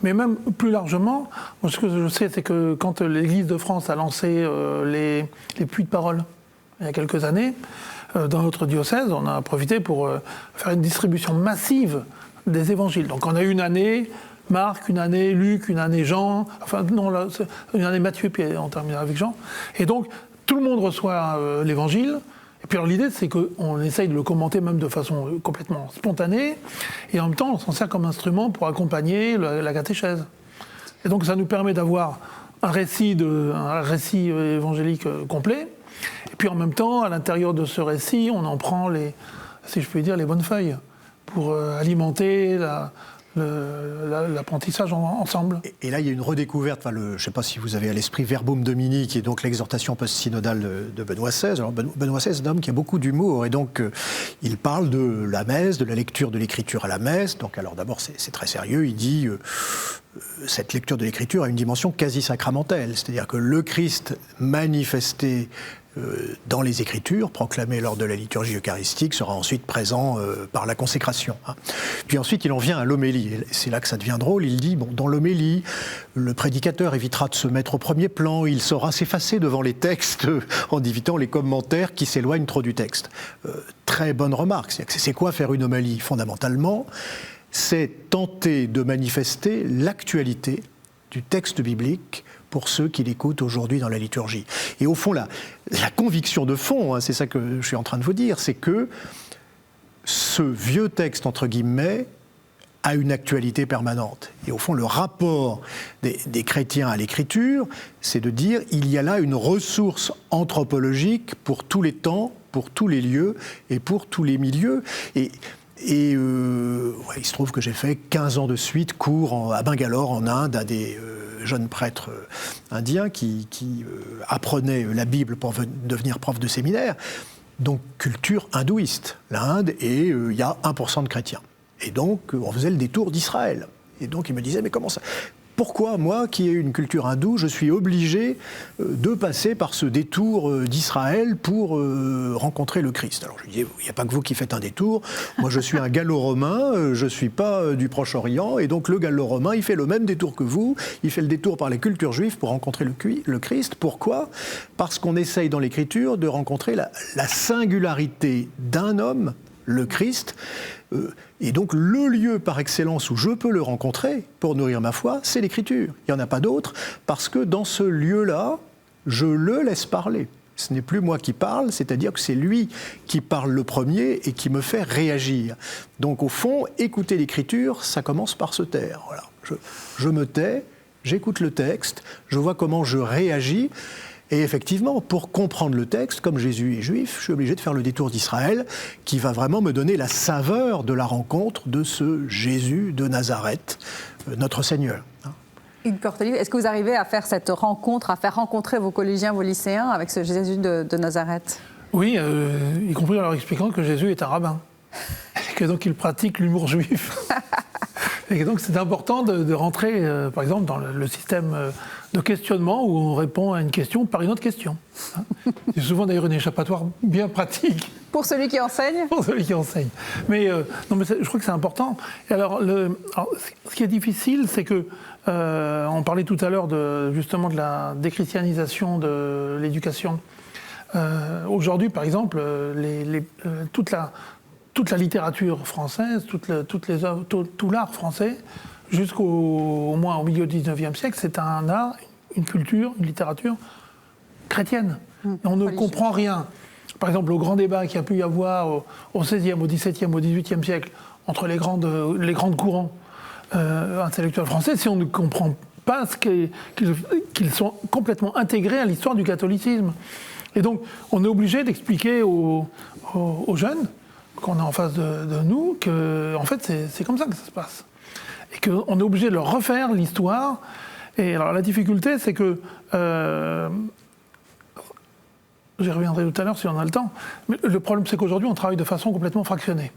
Mais même plus largement, moi, ce que je sais, c'est que quand l'Église de France a lancé les puits de parole il y a quelques années, dans notre diocèse, on a profité pour faire une distribution massive des évangiles. Donc on a une année Marc, une année Luc, une année Jean, enfin non, là, une année Matthieu, puis on termine avec Jean. Et donc tout le monde reçoit l'évangile. Et puis alors l'idée, c'est qu'on essaye de le commenter même de façon complètement spontanée, et en même temps on s'en sert comme instrument pour accompagner la catéchèse. Et donc ça nous permet d'avoir un récit évangélique complet. Et puis en même temps, à l'intérieur de ce récit, on en prend si je puis dire, les bonnes feuilles pour alimenter l'apprentissage ensemble. Et là, il y a une redécouverte, je ne sais pas si vous avez à l'esprit Verbum Domini, qui est donc l'exhortation post-synodale de Benoît XVI. Alors, Benoît XVI est un homme qui a beaucoup d'humour, et donc il parle de la messe, de la lecture de l'écriture à la messe. Donc alors d'abord, c'est très sérieux, il dit... cette lecture de l'écriture a une dimension quasi sacramentelle, c'est-à-dire que le Christ manifesté dans les Écritures, proclamé lors de la liturgie eucharistique, sera ensuite présent par la consécration. Puis ensuite, il en vient à l'homélie. Et c'est là que ça devient drôle. Il dit, dans l'homélie, le prédicateur évitera de se mettre au premier plan, il saura s'effacer devant les textes en évitant les commentaires qui s'éloignent trop du texte. Très bonne remarque. C'est quoi faire une homélie? Fondamentalement, c'est tenter de manifester l'actualité du texte biblique pour ceux qui l'écoutent aujourd'hui dans la liturgie. Et au fond, la conviction de fond, c'est ça que je suis en train de vous dire, c'est que ce vieux texte, entre guillemets, a une actualité permanente. Et au fond, le rapport des chrétiens à l'écriture, c'est de dire il y a là une ressource anthropologique pour tous les temps, pour tous les lieux et pour tous les milieux. Et il se trouve que j'ai fait 15 ans de suite cours à Bangalore, en Inde, à des jeunes prêtres indiens qui apprenaient la Bible pour devenir prof de séminaire. Donc, culture hindouiste. L'Inde, et il y a 1% de chrétiens. Et donc, on faisait le détour d'Israël. Et donc, ils me disaient, mais comment ça ? Pourquoi, moi, qui ai une culture hindoue, je suis obligé de passer par ce détour d'Israël pour rencontrer le Christ? Alors je lui disais, il n'y a pas que vous qui faites un détour. Moi, je suis un gallo-romain, je ne suis pas du Proche-Orient, et donc le gallo-romain, il fait le même détour que vous. Il fait le détour par les cultures juives pour rencontrer le Christ. Pourquoi? Parce qu'on essaye dans l'Écriture de rencontrer la singularité d'un homme, le Christ. Et donc le lieu par excellence où je peux le rencontrer pour nourrir ma foi, c'est l'Écriture. Il n'y en a pas d'autre, parce que dans ce lieu-là, je le laisse parler. Ce n'est plus moi qui parle, c'est-à-dire que c'est lui qui parle le premier et qui me fait réagir. Donc au fond, écouter l'Écriture, ça commence par se taire. Voilà. Je me tais, j'écoute le texte, je vois comment je réagis. Et effectivement, pour comprendre le texte, comme Jésus est juif, je suis obligé de faire le détour d'Israël, qui va vraiment me donner la saveur de la rencontre de ce Jésus de Nazareth, notre Seigneur. Hugues Cortellier, est-ce que vous arrivez à faire cette rencontre, à faire rencontrer vos collégiens, vos lycéens avec ce Jésus de Nazareth? Oui, y compris en leur expliquant que Jésus est un rabbin, et que donc il pratique l'humour juif. Et donc c'est important de rentrer, par exemple, dans le système de questionnement où on répond à une question par une autre question. C'est souvent d'ailleurs une échappatoire bien pratique. Pour celui qui enseigne? Pour celui qui enseigne. Mais, je crois que c'est important. Et alors, ce qui est difficile, c'est que, on parlait tout à l'heure justement de la déchristianisation de l'éducation. Aujourd'hui, par exemple, toute la littérature française, toutes les œuvres, tout l'art français, jusqu'au moins au milieu du XIXe siècle, c'est un art, une culture, une littérature chrétienne. Et on ne comprend rien. Par exemple, au grand débat qu'il y a pu y avoir au XVIe, au XVIIe, au XVIIIe siècle, entre les grands courants intellectuels français, si on ne comprend pas qu'ils sont complètement intégrés à l'histoire du catholicisme. Et donc, on est obligé d'expliquer aux jeunes qu'on a en face de nous, que en fait c'est comme ça que ça se passe. Et qu'on est obligé de leur refaire l'histoire. Et alors la difficulté, c'est que j'y reviendrai tout à l'heure si on a le temps, mais le problème c'est qu'aujourd'hui on travaille de façon complètement fractionnée.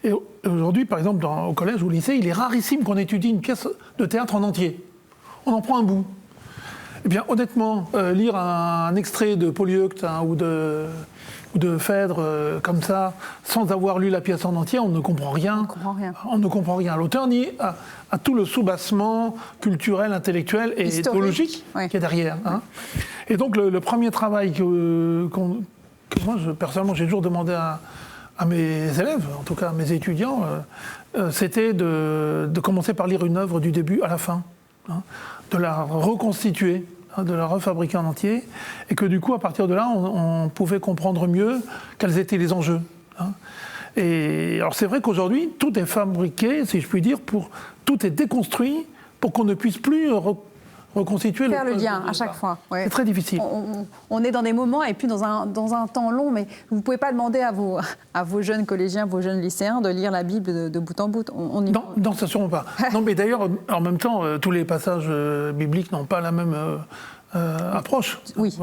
Et aujourd'hui, par exemple, au collège ou au lycée, il est rarissime qu'on étudie une pièce de théâtre en entier. On en prend un bout. Eh bien, honnêtement, lire un extrait de Polyeucte ou de Phèdre comme ça, sans avoir lu la pièce en entier, on ne comprend rien. On ne comprend rien à l'auteur ni à tout le soubassement culturel, intellectuel et idéologique qui est derrière. Et donc, le premier travail que moi, personnellement, j'ai toujours demandé à mes élèves, en tout cas à mes étudiants, c'était de commencer par lire une œuvre du début à la fin, de la reconstituer, de la refabriquer en entier, et que du coup, à partir de là, on pouvait comprendre mieux quels étaient les enjeux. Et alors c'est vrai qu'aujourd'hui, tout est fabriqué, si je puis dire, tout est déconstruit pour qu'on ne puisse plus reconstituer faire le lien à chaque fois. Ouais. C'est très difficile. On est dans des moments et puis dans un temps long, mais vous ne pouvez pas demander à vos jeunes collégiens, vos jeunes lycéens de lire la Bible de bout en bout. Non, ça sûrement pas. Non, mais d'ailleurs, en même temps, tous les passages bibliques n'ont pas la même approche. Oui.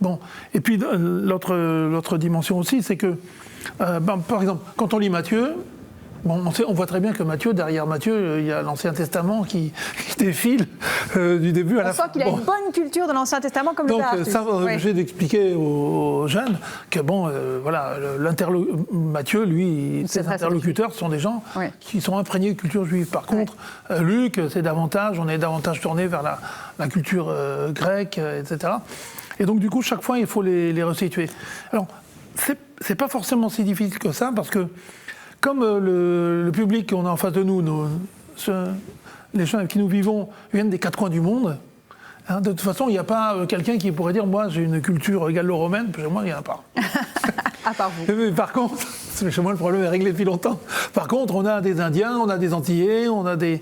Bon. Et puis l'autre dimension aussi, c'est que, par exemple, quand on lit Matthieu, on voit très bien que Matthieu, derrière Matthieu, il y a l'Ancien Testament qui défile du début à la fin. On sent qu'il a une bonne culture de l'Ancien Testament comme le Père Artus. Donc ça, on est obligé d'expliquer aux jeunes que Matthieu, lui, ses interlocuteurs sont des gens qui sont imprégnés de culture juive. Par contre, Luc, on est davantage tourné vers la culture grecque, etc. Et donc du coup, chaque fois, il faut les resituer. Alors, c'est pas forcément si difficile que ça, parce que comme le public qu'on a en face de nous, les gens avec qui nous vivons viennent des quatre coins du monde, de toute façon, il n'y a pas quelqu'un qui pourrait dire « moi, j'ai une culture gallo-romaine », chez moi, il n'y en a pas. À part vous. Mais par contre, chez moi, le problème est réglé depuis longtemps. Par contre, on a des Indiens, on a des Antillais, on a des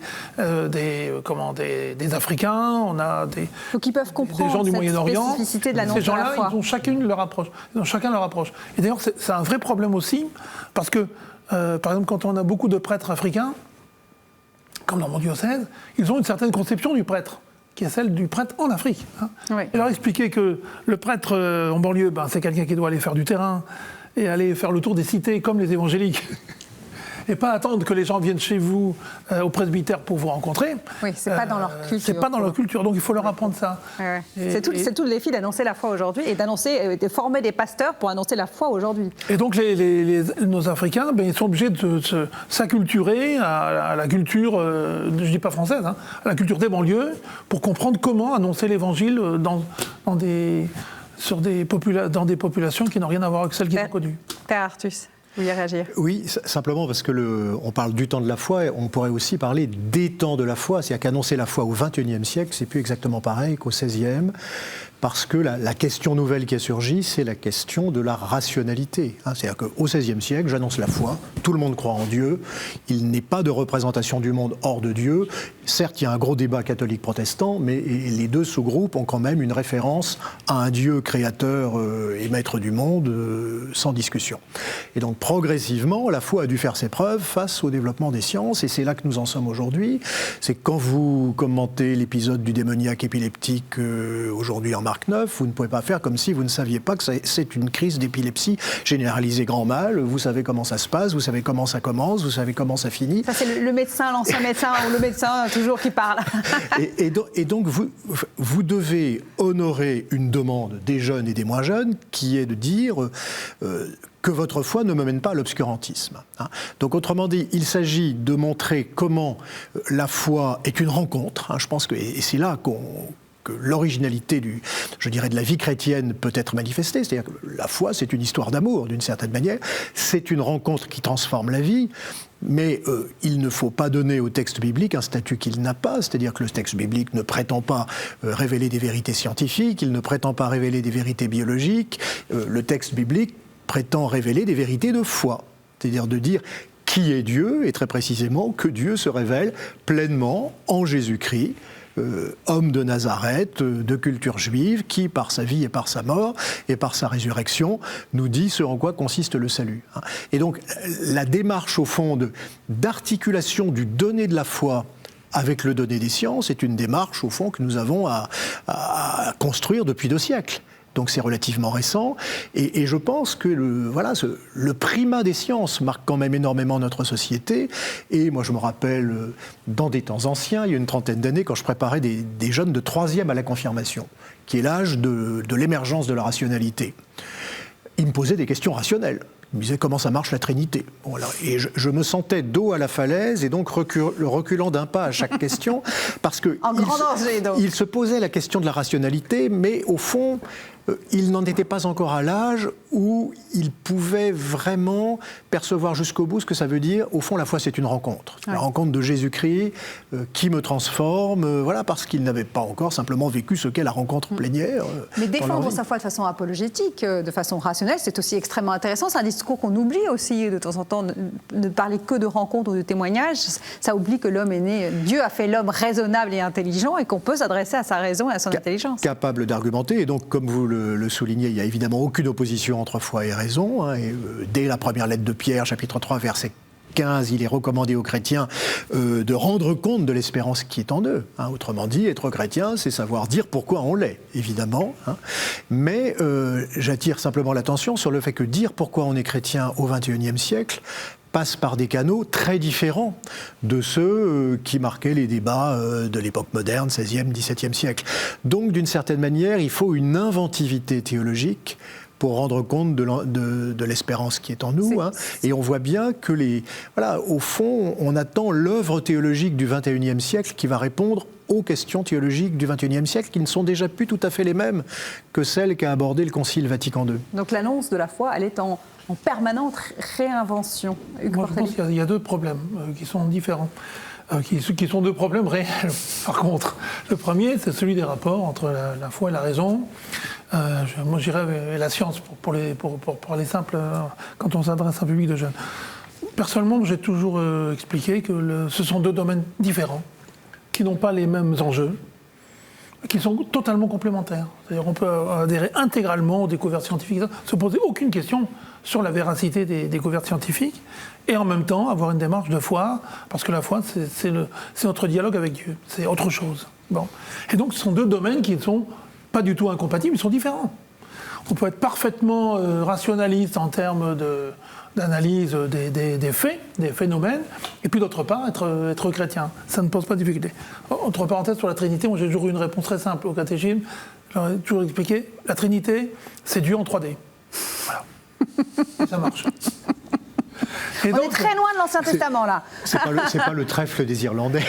Africains, on a donc ils peuvent comprendre des gens du cette Moyen-Orient. Spécificité de l'annonce. Ces gens-là, ils ont chacun leur approche. Et d'ailleurs, c'est un vrai problème aussi, parce que par exemple, quand on a beaucoup de prêtres africains, comme dans mon diocèse, ils ont une certaine conception du prêtre, qui est celle du prêtre en Afrique. Oui. Et leur expliquer que le prêtre en banlieue, c'est quelqu'un qui doit aller faire du terrain et aller faire le tour des cités comme les évangéliques. Et pas attendre que les gens viennent chez vous au presbytère pour vous rencontrer. Oui, c'est pas dans leur culture. C'est pas dans leur culture, donc il faut leur apprendre ça. Ouais. C'est tout le défi d'annoncer la foi aujourd'hui et de former des pasteurs pour annoncer la foi aujourd'hui. Et donc nos Africains, ils sont obligés de s'acculturer à la culture, je dis pas française, à la culture des banlieues, pour comprendre comment annoncer l'évangile dans des populations qui n'ont rien à voir avec celles qu'ils ont connues. Père Artus. Vous vouliez réagir ? Oui, simplement parce que on parle du temps de la foi, on pourrait aussi parler des temps de la foi, c'est-à-dire qu'annoncer la foi au XXIe siècle, c'est plus exactement pareil qu'au XVIe, parce que la question nouvelle qui a surgi, c'est la question de la rationalité. C'est-à-dire qu'au XVIe siècle, j'annonce la foi, tout le monde croit en Dieu, il n'est pas de représentation du monde hors de Dieu. Certes, il y a un gros débat catholique-protestant, mais les deux sous-groupes ont quand même une référence à un Dieu créateur et maître du monde, sans discussion. Et donc, progressivement, la foi a dû faire ses preuves face au développement des sciences, et c'est là que nous en sommes aujourd'hui. C'est que quand vous commentez l'épisode du démoniaque épileptique aujourd'hui en Marc 9, vous ne pouvez pas faire comme si vous ne saviez pas que c'est une crise d'épilepsie généralisée grand mal. Vous savez comment ça se passe, vous savez comment ça commence, vous savez comment ça finit. Ça, c'est le médecin, l'ancien médecin, ou le médecin toujours qui parle. et donc, vous devez honorer une demande des jeunes et des moins jeunes, qui est de dire que votre foi ne me mène pas à l'obscurantisme. Donc, autrement dit, il s'agit de montrer comment la foi est une rencontre. Je pense que, et c'est là que l'originalité de la vie chrétienne peut être manifestée. C'est-à-dire que la foi, c'est une histoire d'amour, d'une certaine manière. C'est une rencontre qui transforme la vie, mais il ne faut pas donner au texte biblique un statut qu'il n'a pas. C'est-à-dire que le texte biblique ne prétend pas révéler des vérités scientifiques, il ne prétend pas révéler des vérités biologiques. Le texte biblique prétend révéler des vérités de foi. C'est-à-dire de dire qui est Dieu, et très précisément que Dieu se révèle pleinement en Jésus-Christ, homme de Nazareth, de culture juive, qui, par sa vie et par sa mort et par sa résurrection, nous dit ce en quoi consiste le salut. Et donc, la démarche, au fond, d'articulation du donné de la foi avec le donné des sciences est une démarche, au fond, que nous avons à construire depuis 2 siècles. Donc c'est relativement récent. Et je pense que le primat des sciences marque quand même énormément notre société. Et moi, je me rappelle, dans des temps anciens, il y a une trentaine d'années, quand je préparais des jeunes de 3e à la confirmation, qui est l'âge de l'émergence de la rationalité. Ils me posaient des questions rationnelles. Ils me disaient comment ça marche la Trinité. Voilà. Et je me sentais dos à la falaise et donc reculant d'un pas à chaque question parce que il se posait la question de la rationalité, mais au fond, il n'en était pas encore à l'âge où il pouvait vraiment percevoir jusqu'au bout ce que ça veut dire. Au fond, la foi, c'est une rencontre. Ouais. La rencontre de Jésus-Christ qui me transforme, voilà, parce qu'il n'avait pas encore simplement vécu ce qu'est la rencontre plénière. Mais défendre sa foi de façon apologétique, de façon rationnelle, c'est aussi extrêmement intéressant. C'est un discours qu'on oublie aussi de temps en temps. Ne parler que de rencontres ou de témoignages, ça oublie que l'homme est né. Dieu a fait l'homme raisonnable et intelligent et qu'on peut s'adresser à sa raison et à son intelligence. Capable d'argumenter. Et donc, comme vous le soulignez, il n'y a évidemment aucune opposition entre foi et raison. Hein, et, dès la première lettre de Pierre, chapitre 3, verset 15, il est recommandé aux chrétiens de rendre compte de l'espérance qui est en eux. Hein. Autrement dit, être chrétien, c'est savoir dire pourquoi on l'est, évidemment. Hein. Mais j'attire simplement l'attention sur le fait que dire pourquoi on est chrétien au XXIe siècle passe par des canaux très différents de ceux qui marquaient les débats de l'époque moderne, 16e, 17e siècle. Donc, d'une certaine manière, il faut une inventivité théologique pour rendre compte de l'espérance qui est en nous. Hein. Et on voit bien que, au fond, on attend l'œuvre théologique du XXIe siècle qui va répondre aux questions théologiques du XXIe siècle, qui ne sont déjà plus tout à fait les mêmes que celles qu'a abordé le Concile Vatican II. Donc l'annonce de la foi, elle est en permanente réinvention. Moi, je pense qu'il y a deux problèmes qui sont différents, qui sont deux problèmes réels. Par contre, le premier, c'est celui des rapports entre la foi et la raison. Moi, je dirais la science, pour les simples, quand on s'adresse à un public de jeunes. Personnellement, j'ai toujours expliqué que ce sont deux domaines différents, qui n'ont pas les mêmes enjeux, qui sont totalement complémentaires. C'est-à-dire qu'on peut adhérer intégralement aux découvertes scientifiques, se poser aucune question sur la véracité des découvertes scientifiques, et en même temps avoir une démarche de foi, parce que la foi, c'est notre dialogue avec Dieu, c'est autre chose. Bon. Et donc, ce sont deux domaines qui ne sont pas du tout incompatibles, ils sont différents. On peut être parfaitement rationaliste en termes d'analyse des faits, des phénomènes, et puis d'autre part, être chrétien. Ça ne pose pas de difficulté. Entre parenthèses, sur la Trinité, moi j'ai toujours eu une réponse très simple au catéchisme. J'aurais toujours expliqué, la Trinité, c'est Dieu en 3D. Voilà. Et ça marche. Et on est très loin de l'Ancien Testament, là. C'est pas le trèfle des Irlandais.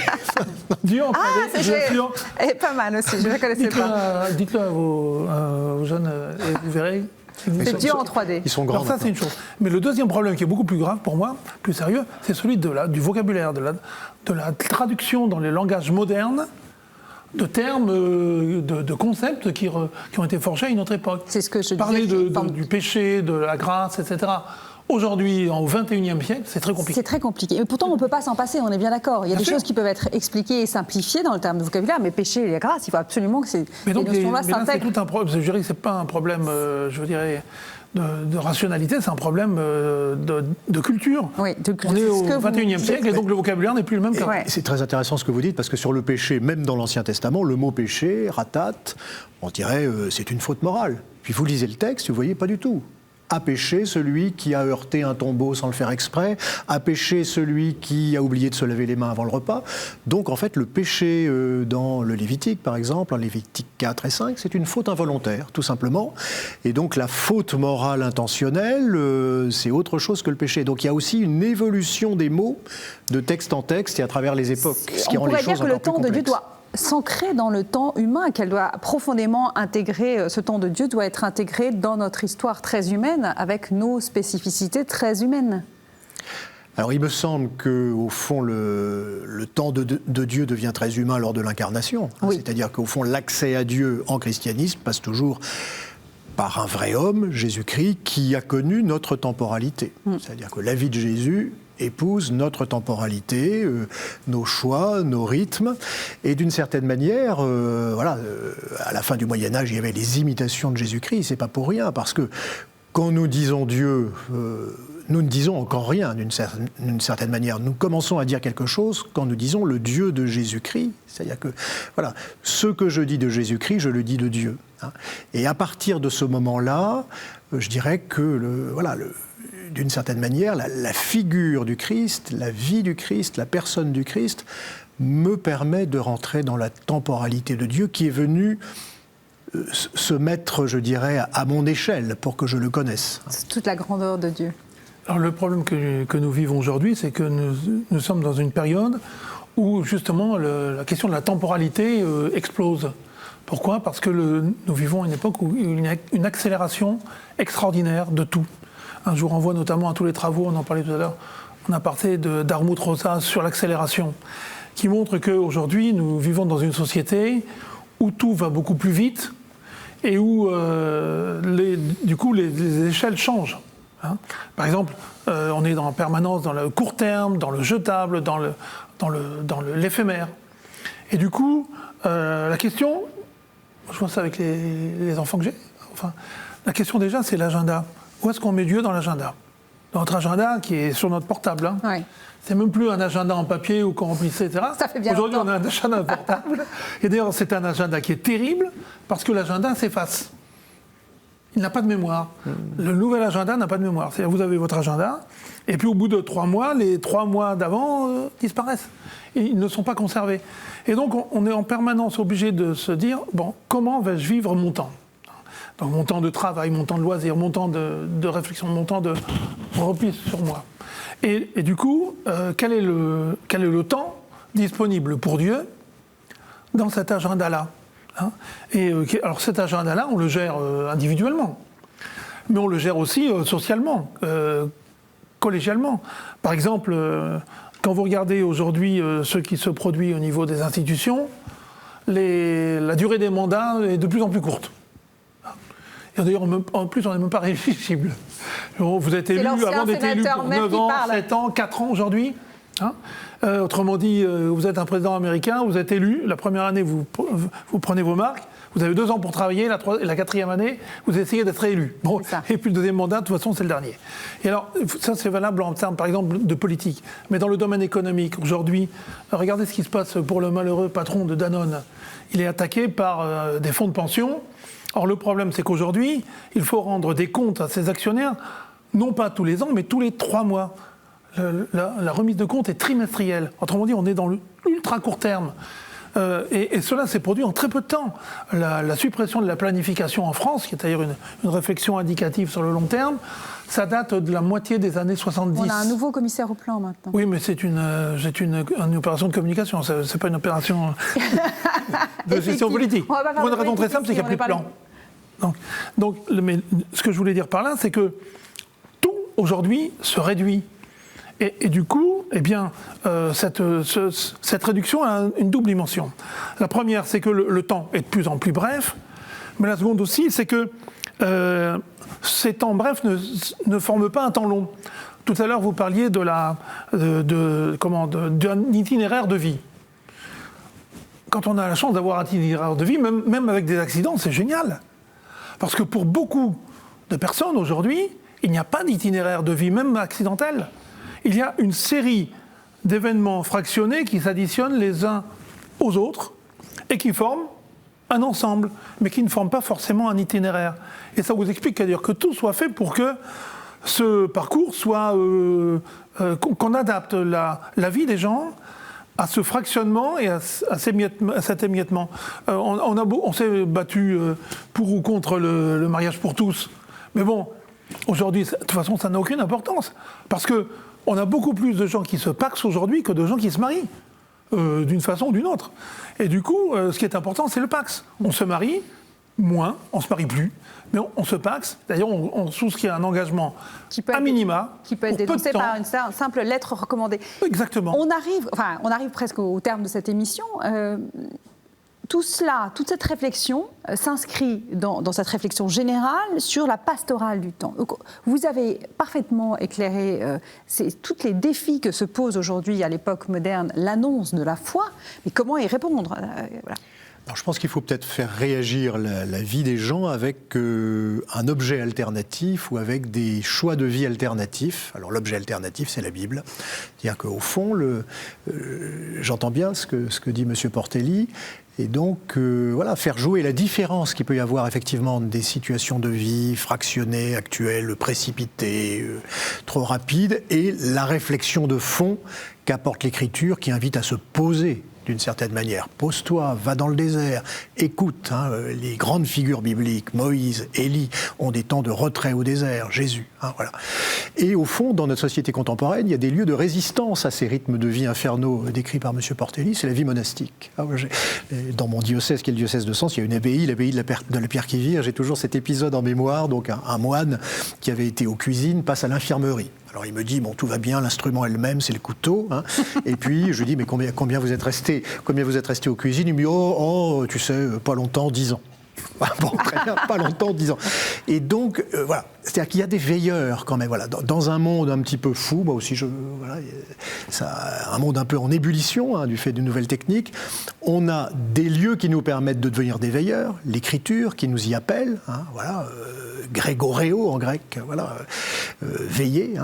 Dieu en 3D, c'est pas mal aussi, je ne la connaissais pas. Dites-le à vos jeunes, et vous verrez. C'est Dieu en 3D. Ils sont grands. Alors ça, c'est une chose. Mais le deuxième problème qui est beaucoup plus grave pour moi, plus sérieux, c'est celui du vocabulaire, de la traduction dans les langages modernes de termes, de concepts qui ont été forgés à une autre époque. C'est ce que je disais. Parler du péché, de la grâce, etc. Aujourd'hui, au XXIe siècle, c'est très compliqué. C'est très compliqué. Et pourtant, on ne peut pas s'en passer, on est bien d'accord. Il y a des choses qui peuvent être expliquées et simplifiées dans le terme de vocabulaire, mais péché et la grâce, il faut absolument que ces notions-là s'intègrent. C'est tout un problème. Je dirais que ce n'est pas un problème, de rationalité, c'est un problème de culture. Oui, de culture. On est au XXIe siècle et donc le vocabulaire n'est plus le même qu'avant. Ouais. C'est très intéressant ce que vous dites, parce que sur le péché, même dans l'Ancien Testament, le mot péché, ratat, on dirait c'est une faute morale. Puis vous lisez le texte, vous voyez pas du tout. A péché celui qui a heurté un tombeau sans le faire exprès, a péché celui qui a oublié de se laver les mains avant le repas. Donc en fait, le péché dans le Lévitique, par exemple, en Lévitique 4 et 5, c'est une faute involontaire, tout simplement. Et donc la faute morale intentionnelle, c'est autre chose que le péché. Donc il y a aussi une évolution des mots de texte en texte et à travers les époques, ce qui rend les choses encore plus complexes. On pourrait dire que le temps de Dieu doit s'ancrer dans le temps humain, qu'elle doit profondément intégrer, ce temps de Dieu doit être intégré dans notre histoire très humaine, avec nos spécificités très humaines. Alors il me semble qu'au fond, le temps de Dieu devient très humain lors de l'incarnation. Oui. C'est-à-dire qu'au fond, l'accès à Dieu en christianisme passe toujours par un vrai homme, Jésus-Christ, qui a connu notre temporalité. C'est-à-dire que la vie de Jésus épouse notre temporalité, nos choix, nos rythmes. Et d'une certaine manière, à la fin du Moyen-Âge, il y avait les imitations de Jésus-Christ. C'est pas pour rien, parce que quand nous disons Dieu, nous ne disons encore rien d'une certaine manière. Nous commençons à dire quelque chose quand nous disons le Dieu de Jésus-Christ. C'est-à-dire que, voilà, ce que je dis de Jésus-Christ, je le dis de Dieu. Et à partir de ce moment-là, je dirais que, d'une certaine manière, la figure du Christ, la vie du Christ, la personne du Christ, me permet de rentrer dans la temporalité de Dieu qui est venue se mettre, je dirais, à mon échelle pour que je le connaisse. C'est toute la grandeur de Dieu. Alors le problème que nous vivons aujourd'hui, c'est que nous sommes dans une période où justement la question de la temporalité explose. Pourquoi ? Parce que nous vivons une époque où il y a une accélération extraordinaire de tout. Je vous renvoie notamment à tous les travaux, on en parlait tout à l'heure, on a parlé d'Armut Rosas sur l'accélération, qui montre qu'aujourd'hui nous vivons dans une société où tout va beaucoup plus vite, et où, du coup, les échelles changent. Par exemple, on est en permanence dans le court terme, dans le jetable, dans l'éphémère. Et du coup, la question, je vois ça avec les enfants que j'ai, la question déjà, c'est l'agenda. Où est-ce qu'on met Dieu dans l'agenda ? Dans notre agenda qui est sur notre portable. Oui. C'est même plus un agenda en papier ou qu'on remplissait, etc. Ça fait bien Aujourd'hui, longtemps. on a un agenda portable. Et d'ailleurs, c'est un agenda qui est terrible parce que l'agenda s'efface. Il n'a pas de mémoire. Le nouvel agenda n'a pas de mémoire. C'est-à-dire, vous avez votre agenda, et puis au bout de 3 mois, les 3 mois d'avant disparaissent. Et ils ne sont pas conservés. Et donc, on est en permanence obligé de se dire, bon, comment vais-je vivre mon temps ? Donc, mon temps de travail, mon temps de loisir, mon temps de réflexion, mon temps de repli sur moi. Et du coup, quel est le temps disponible pour Dieu dans cet agenda-là ? Alors cet agenda-là, on le gère individuellement, mais on le gère aussi socialement, collégialement. Par exemple, quand vous regardez aujourd'hui ce qui se produit au niveau des institutions, la durée des mandats est de plus en plus courte. Et d'ailleurs, en plus, on n'est même pas rééligible. Vous êtes élu, avant d'être élu pour 9 ans, 7 ans, 4 ans aujourd'hui. Autrement dit, vous êtes un président américain, vous êtes élu, la première année, vous prenez vos marques, vous avez 2 ans pour travailler, la 4e année, vous essayez d'être élu. Bon, et puis le 2e mandat, de toute façon, c'est le dernier. Et alors, ça, c'est valable en termes, par exemple, de politique. Mais dans le domaine économique, aujourd'hui, regardez ce qui se passe pour le malheureux patron de Danone. Il est attaqué par des fonds de pension. Or, le problème, c'est qu'aujourd'hui, il faut rendre des comptes à ses actionnaires, non pas tous les ans, mais tous les 3 mois. La remise de compte est trimestrielle. Autrement dit, on est dans l'ultra court terme. Et cela s'est produit en très peu de temps. La suppression de la planification en France, qui est d'ailleurs une réflexion indicative sur le long terme, ça date de la moitié des années 70. On a un nouveau commissaire au plan maintenant. Oui, mais c'est une opération de communication, c'est pas une opération de gestion politique. Pour une raison très simple, c'est qu'il n'y a plus de plan. Mais ce que je voulais dire par là, c'est que tout, aujourd'hui, se réduit. Et du coup, eh bien, cette réduction a une double dimension. La première, c'est que le temps est de plus en plus bref, mais la seconde aussi, c'est que ces temps brefs ne forment pas un temps long. Tout à l'heure, vous parliez d'un itinéraire de vie. Quand on a la chance d'avoir un itinéraire de vie, même avec des accidents, c'est génial. Parce que pour beaucoup de personnes aujourd'hui, il n'y a pas d'itinéraire de vie, même accidentel. Il y a une série d'événements fractionnés qui s'additionnent les uns aux autres et qui forment un ensemble, mais qui ne forment pas forcément un itinéraire. Et ça vous explique que tout soit fait pour que ce parcours soit... qu'on adapte la vie des gens à ce fractionnement et à cet émiettement. On s'est battu pour ou contre le mariage pour tous. Mais bon, aujourd'hui, de toute façon, ça n'a aucune importance. Parce que on a beaucoup plus de gens qui se paxent aujourd'hui que de gens qui se marient, d'une façon ou d'une autre. Et du coup, ce qui est important, c'est le pax. On se marie moins, on ne se marie plus, mais on se paxe. D'ailleurs, on souscrit un engagement à minima. Qui peut être dénoncé par une simple lettre recommandée. Exactement. On arrive presque au terme de cette émission. Tout cela, toute cette réflexion s'inscrit dans cette réflexion générale sur la pastorale du temps. Donc, vous avez parfaitement éclairé tous les défis que se pose aujourd'hui à l'époque moderne l'annonce de la foi, mais comment y répondre voilà. Alors, je pense qu'il faut peut-être faire réagir la vie des gens avec un objet alternatif ou avec des choix de vie alternatifs. Alors l'objet alternatif, c'est la Bible. C'est-à-dire qu'au fond, j'entends bien ce que dit M. Portelli, et donc voilà, faire jouer la différence qu'il peut y avoir effectivement des situations de vie fractionnées, actuelles, précipitées, trop rapides, et la réflexion de fond qu'apporte l'Écriture qui invite à se poser d'une certaine manière. Pose-toi, va dans le désert, écoute. Les grandes figures bibliques, Moïse, Élie, ont des temps de retrait au désert, Jésus. Voilà. Et au fond, dans notre société contemporaine, il y a des lieux de résistance à ces rythmes de vie infernaux décrits par M. Portelli, c'est la vie monastique. Dans mon diocèse, qui est le diocèse de Sens, il y a une abbaye, l'abbaye de la Pierre-qui-Vire. J'ai toujours cet épisode en mémoire, donc un moine qui avait été aux cuisines passe à l'infirmerie. Alors il me dit, bon, tout va bien, l'instrument est le même, c'est le couteau. Et puis je lui dis, mais combien vous êtes resté aux cuisines? Il me dit, tu sais, pas longtemps, 10 ans. Bon, très bien, pas longtemps, 10 ans. Et donc, voilà, c'est-à-dire qu'il y a des veilleurs quand même, voilà, dans un monde un petit peu fou, moi aussi, un monde un peu en ébullition, du fait d'une nouvelle technique, on a des lieux qui nous permettent de devenir des veilleurs, l'Écriture qui nous y appelle, voilà, grégoreo en grec, voilà, veiller,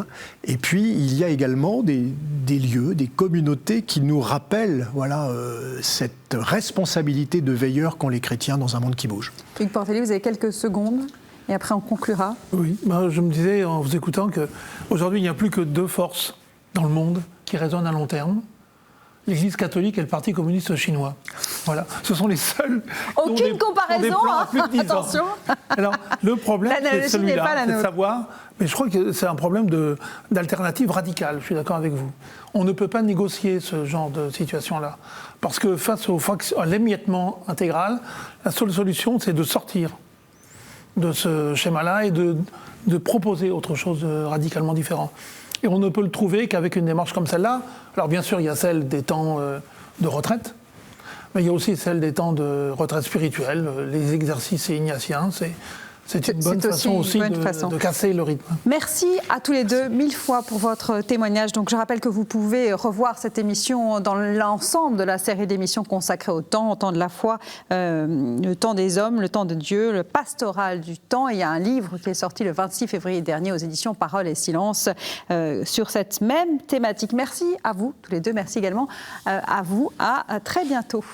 et puis il y a également des lieux, des communautés qui nous rappellent, voilà, cette responsabilité de veilleurs qu'ont les chrétiens dans un monde qui bouge. Hugues Portelli, vous avez quelques secondes et après on conclura. Oui, je me disais en vous écoutant qu'aujourd'hui il n'y a plus que 2 forces dans le monde qui résonnent à long terme. L'Église catholique et le Parti communiste chinois. Voilà, ce sont les seuls. Aucune comparaison, attention. Alors, le problème, c'est celui-là, c'est de savoir. Mais je crois que c'est un problème d'alternative radicale. Je suis d'accord avec vous. On ne peut pas négocier ce genre de situation-là, parce que face à l'émiettement intégral, la seule solution, c'est de sortir de ce schéma-là et de proposer autre chose de radicalement différent. Et on ne peut le trouver qu'avec une démarche comme celle-là. Alors bien sûr, il y a celle des temps de retraite, mais il y a aussi celle des temps de retraite spirituelle, les exercices ignatiens. C'est une bonne façon aussi de casser le rythme. Merci à tous les deux, 1000 fois pour votre témoignage. Donc, je rappelle que vous pouvez revoir cette émission dans l'ensemble de la série d'émissions consacrée au temps de la foi, le temps des hommes, le temps de Dieu, le pastoral du temps. Et il y a un livre qui est sorti le 26 février dernier aux éditions Parole et Silence sur cette même thématique. Merci à vous tous les deux. Merci également à vous. À très bientôt.